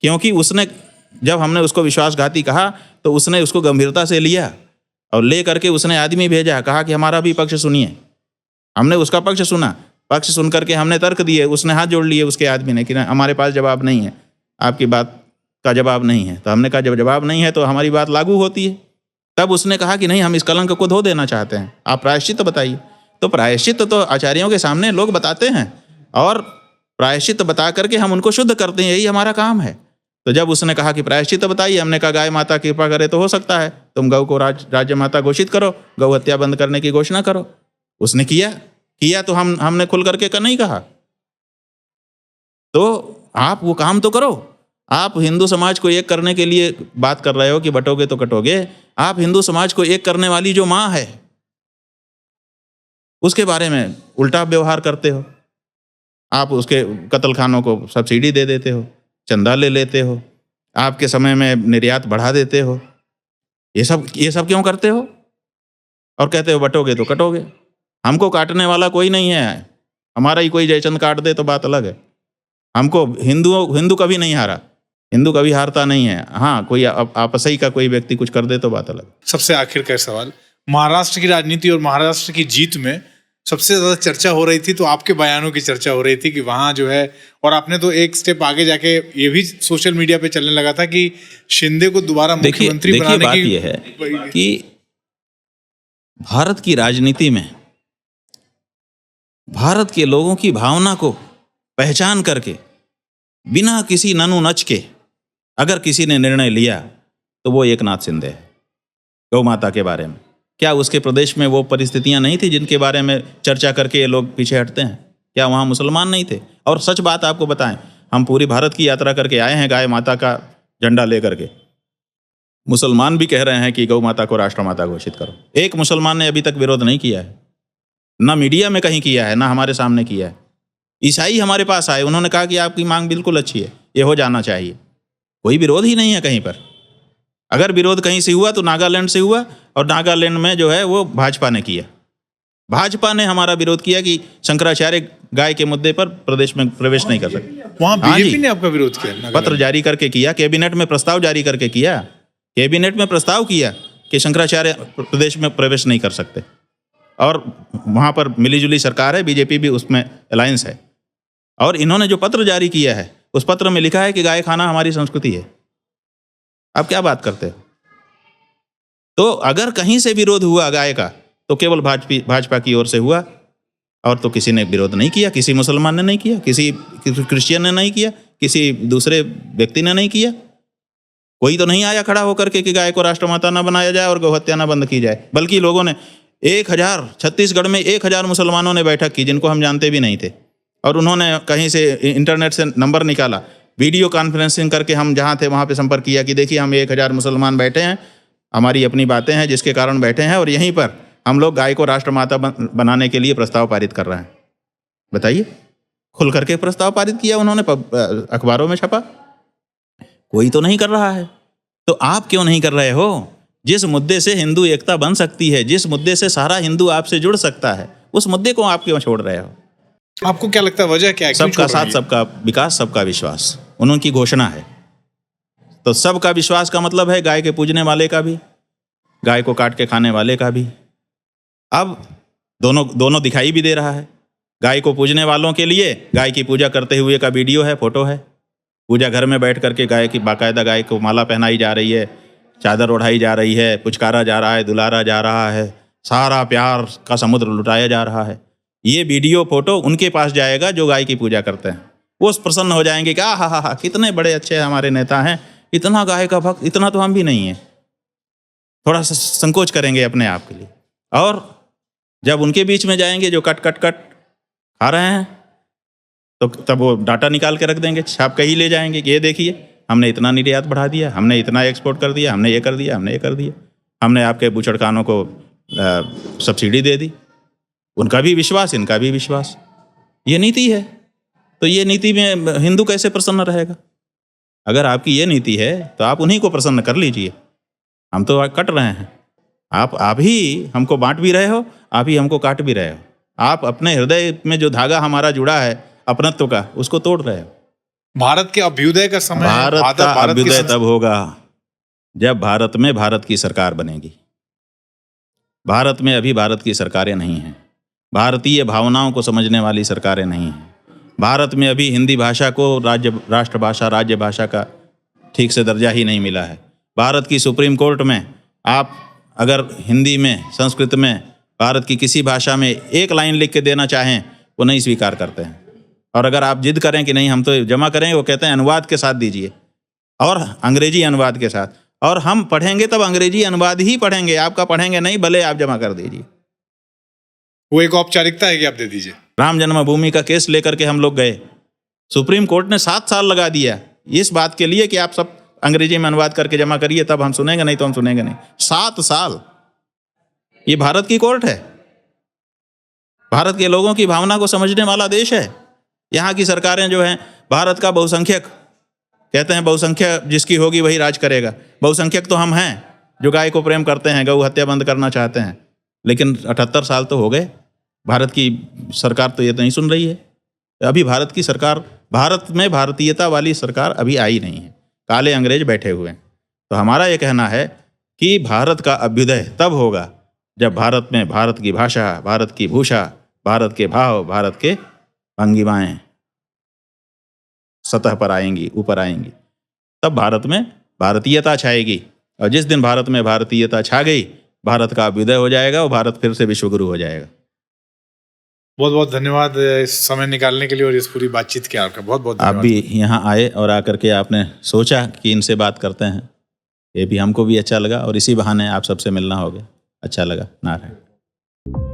क्योंकि उसने, जब हमने उसको विश्वासघाती कहा तो उसने उसको गंभीरता से लिया और ले करके उसने आदमी भेजा, कहा कि हमारा भी पक्ष सुनिए। हमने उसका पक्ष सुना, पक्ष सुन करके हमने तर्क दिए, उसने हाथ जोड़ लिए उसके आदमी ने कि हमारे पास जवाब नहीं है, आपकी बात का जवाब नहीं है। तो हमने कहा जब जवाब नहीं है तो हमारी बात लागू होती है। तब उसने कहा कि नहीं, हम इस कलंक को धो देना चाहते हैं, आप प्रायश्चित बताइए। तो प्रायश्चित तो आचार्यों के सामने लोग बताते हैं और प्रायश्चित बता करके हम उनको शुद्ध करते हैं, यही हमारा काम है। तो जब उसने कहा कि प्रायश्चित बताइए, हमने कहा गाय माता कृपा करे तो हो सकता है तुम गौ को राज्य माता घोषित करो, गौ हत्या बंद करने की घोषणा करो। उसने किया तो हमने खुल करके नहीं कहा। तो आप वो काम तो करो। आप हिंदू समाज को एक करने के लिए बात कर रहे हो कि बटोगे तो कटोगे। आप हिंदू समाज को एक करने वाली जो माँ है उसके बारे में उल्टा व्यवहार करते हो। आप उसके कत्लखानों को सब्सिडी दे देते हो, चंदा ले लेते हो, आपके समय में निर्यात बढ़ा देते हो। ये सब क्यों करते हो? और कहते हो बटोगे तो कटोगे। हमको काटने वाला कोई नहीं है, हमारा ही कोई जयचंद काट दे तो बात अलग है। हमको हिंदू कभी नहीं हारा, हिंदू कभी हारता नहीं है। हाँ, कोई आपसी का कोई व्यक्ति कुछ कर दे तो बात अलग। सबसे आखिर का सवाल, महाराष्ट्र की राजनीति और महाराष्ट्र की जीत में सबसे ज्यादा चर्चा हो रही थी तो आपके बयानों की चर्चा हो रही थी कि वहां जो है, और आपने तो एक स्टेप आगे जाके ये भी सोशल मीडिया पे चलने लगा था कि शिंदे को दोबारा मुख्यमंत्री बनाने बात की। ये है कि भारत की राजनीति में भारत के लोगों की भावना को पहचान करके बिना किसी ननु नच के अगर किसी ने निर्णय लिया तो वो एकनाथ शिंदे है गौ माता के बारे में। क्या उसके प्रदेश में वो परिस्थितियां नहीं थी जिनके बारे में चर्चा करके ये लोग पीछे हटते हैं? क्या वहाँ मुसलमान नहीं थे? और सच बात आपको बताएं, हम पूरी भारत की यात्रा करके आए हैं गाय माता का झंडा लेकर के। मुसलमान भी कह रहे हैं कि गौ माता को राष्ट्रमाता घोषित करो। एक मुसलमान ने अभी तक विरोध नहीं किया है, ना मीडिया में कहीं किया है, ना हमारे सामने किया है। ईसाई हमारे पास आए, उन्होंने कहा कि आपकी मांग बिल्कुल अच्छी है, ये हो जाना चाहिए। कोई विरोध ही नहीं है कहीं पर। अगर विरोध कहीं से हुआ तो नागालैंड से हुआ, और नागालैंड में जो है वो भाजपा ने किया। भाजपा ने हमारा विरोध किया कि शंकराचार्य गाय के मुद्दे पर प्रदेश में प्रवेश नहीं कर सकते। वहां बीजेपी ने आपका विरोध किया? पत्र जारी करके किया, कैबिनेट में प्रस्ताव जारी करके किया, कैबिनेट में प्रस्ताव किया कि शंकराचार्य प्रदेश में प्रवेश नहीं कर सकते। और वहाँ पर मिलीजुली सरकार है, बीजेपी भी उसमें अलायंस है। और इन्होंने जो पत्र जारी किया है उस पत्र में लिखा है कि गाय खाना हमारी संस्कृति है। आप क्या बात करते हो? तो अगर कहीं से विरोध हुआ गाय का तो केवल भाजपा की ओर से हुआ, और तो किसी ने विरोध नहीं किया। किसी मुसलमान ने नहीं किया, किसी क्रिश्चियन ने नहीं किया, किसी दूसरे व्यक्ति ने नहीं किया। कोई तो नहीं आया खड़ा होकर के कि गाय को राष्ट्रमाता ना बनाया जाए और गौहत्या ना बंद की जाए। बल्कि लोगों ने 1000 छत्तीसगढ़ में 1000 मुसलमानों ने बैठक की जिनको हम जानते भी नहीं थे, और उन्होंने कहीं से इंटरनेट से नंबर निकाला, वीडियो कॉन्फ्रेंसिंग करके हम जहाँ थे वहाँ पे संपर्क किया कि देखिए हम 1000 मुसलमान बैठे हैं, हमारी अपनी बातें हैं जिसके कारण बैठे हैं, और यहीं पर हम लोग गाय को राष्ट्रमाता बनाने के लिए प्रस्ताव पारित कर रहे हैं। बताइए, खुल करके प्रस्ताव पारित किया उन्होंने, अखबारों में छपा। कोई तो नहीं कर रहा है, तो आप क्यों नहीं कर रहे हो? जिस मुद्दे से हिंदू एकता बन सकती है, जिस मुद्दे से सारा हिंदू आपसे जुड़ सकता है, उस मुद्दे को आप क्यों छोड़ रहे हो? आपको क्या लगता है वजह क्या है? सबका साथ, सबका विकास, सबका विश्वास उन्होंने घोषणा है। तो सबका विश्वास का मतलब है गाय के पूजने वाले का भी, गाय को काट के खाने वाले का भी। अब दोनों दिखाई भी दे रहा है। गाय को पूजने वालों के लिए गाय की पूजा करते हुए का वीडियो है, फोटो है। पूजा घर में बैठ करके गाय की बाकायदा गाय को माला पहनाई जा रही है, चादर ओढ़ाई जा रही है, पुचकारा जा रहा है, दुलारा जा रहा है, सारा प्यार का समुद्र लुटाया जा रहा है। ये वीडियो फोटो उनके पास जाएगा जो गाय की पूजा करते हैं। वो प्रसन्न हो जाएंगे कि हा कितने बड़े अच्छे हमारे नेता हैं, इतना गाय का भक्त, इतना तो हम भी नहीं हैं। थोड़ा सा संकोच करेंगे अपने आप के लिए। और जब उनके बीच में जाएंगे जो कट खा रहे हैं, तो तब वो डाटा निकाल के रख देंगे, छाप के ही ले जाएंगे कि ये देखिए हमने इतना निर्यात बढ़ा दिया, हमने इतना एक्सपोर्ट कर दिया, हमने ये कर दिया, हमने ये कर दिया, हमने आपके बूचड़खानों को सब्सिडी दे दी। उनका भी विश्वास, इनका भी विश्वास, ये नीति है। तो ये नीति में हिंदू कैसे प्रसन्न रहेगा? अगर आपकी ये नीति है तो आप उन्हीं को प्रसन्न कर लीजिए। हम तो कट रहे हैं, आप ही हमको बांट भी रहे हो, आप ही हमको काट भी रहे हो। आप अपने हृदय में जो धागा हमारा जुड़ा है अपनत्व का, उसको तोड़ रहे हो। भारत के अभ्युदय का समय है। भारत का भारत की अभ्युदय तब होगा जब भारत में भारत की सरकार बनेगी। भारत में अभी भारत की सरकारें नहीं हैं, भारतीय भावनाओं को समझने वाली सरकारें नहीं हैं। भारत में अभी हिंदी भाषा को राष्ट्रभाषा, राज्य भाषा का ठीक से दर्जा ही नहीं मिला है। भारत की सुप्रीम कोर्ट में आप अगर हिंदी में, संस्कृत में, भारत की किसी भाषा में एक लाइन लिख के देना चाहें, वो नहीं स्वीकार करते हैं। और अगर आप जिद करें कि नहीं हम तो जमा करेंगे, वो कहते हैं अनुवाद के साथ दीजिए, और अंग्रेजी अनुवाद के साथ। और हम पढ़ेंगे तब अंग्रेजी अनुवाद ही पढ़ेंगे, आपका पढ़ेंगे नहीं, भले आप जमा कर दीजिए। वो एक औपचारिकता है कि आप दे दीजिए। राम जन्मभूमि का केस लेकर के हम लोग गए, सुप्रीम कोर्ट ने 7 साल लगा दिया इस बात के लिए कि आप सब अंग्रेजी में अनुवाद करके जमा करिए, तब हम सुनेंगे, नहीं तो हम सुनेंगे नहीं। 7 साल। ये भारत की कोर्ट है, भारत के लोगों की भावना को समझने वाला देश है। यहाँ की सरकारें जो हैं, भारत का बहुसंख्यक, कहते हैं बहुसंख्यक जिसकी होगी वही राज करेगा। बहुसंख्यक तो हम हैं जो गाय को प्रेम करते हैं, गौ हत्या बंद करना चाहते हैं, लेकिन 78 साल तो हो गए, भारत की सरकार तो ये तो नहीं सुन रही है। अभी भारत की सरकार, भारत में भारतीयता वाली सरकार अभी आई नहीं है, काले अंग्रेज बैठे हुए हैं। तो हमारा ये कहना है कि भारत का अभ्युदय तब होगा जब भारत में भारत की भाषा, भारत की भूषा, भारत के भाव, भारत के भंगिमाएँ सतह पर आएंगी, ऊपर आएंगी, तब भारत में भारतीयता छाएगी। और जिस दिन भारत में भारतीयता छा गई, भारत का अभ्युदय हो जाएगा और भारत फिर से विश्वगुरु हो जाएगा। बहुत बहुत धन्यवाद इस समय निकालने के लिए और इस पूरी बातचीत के आपका बहुत बहुत आप भी यहाँ आए और आकर के आपने सोचा कि इनसे बात करते हैं, ये भी हमको भी अच्छा लगा, और इसी बहाने आप सबसे मिलना हो गया, अच्छा लगा। नारायण।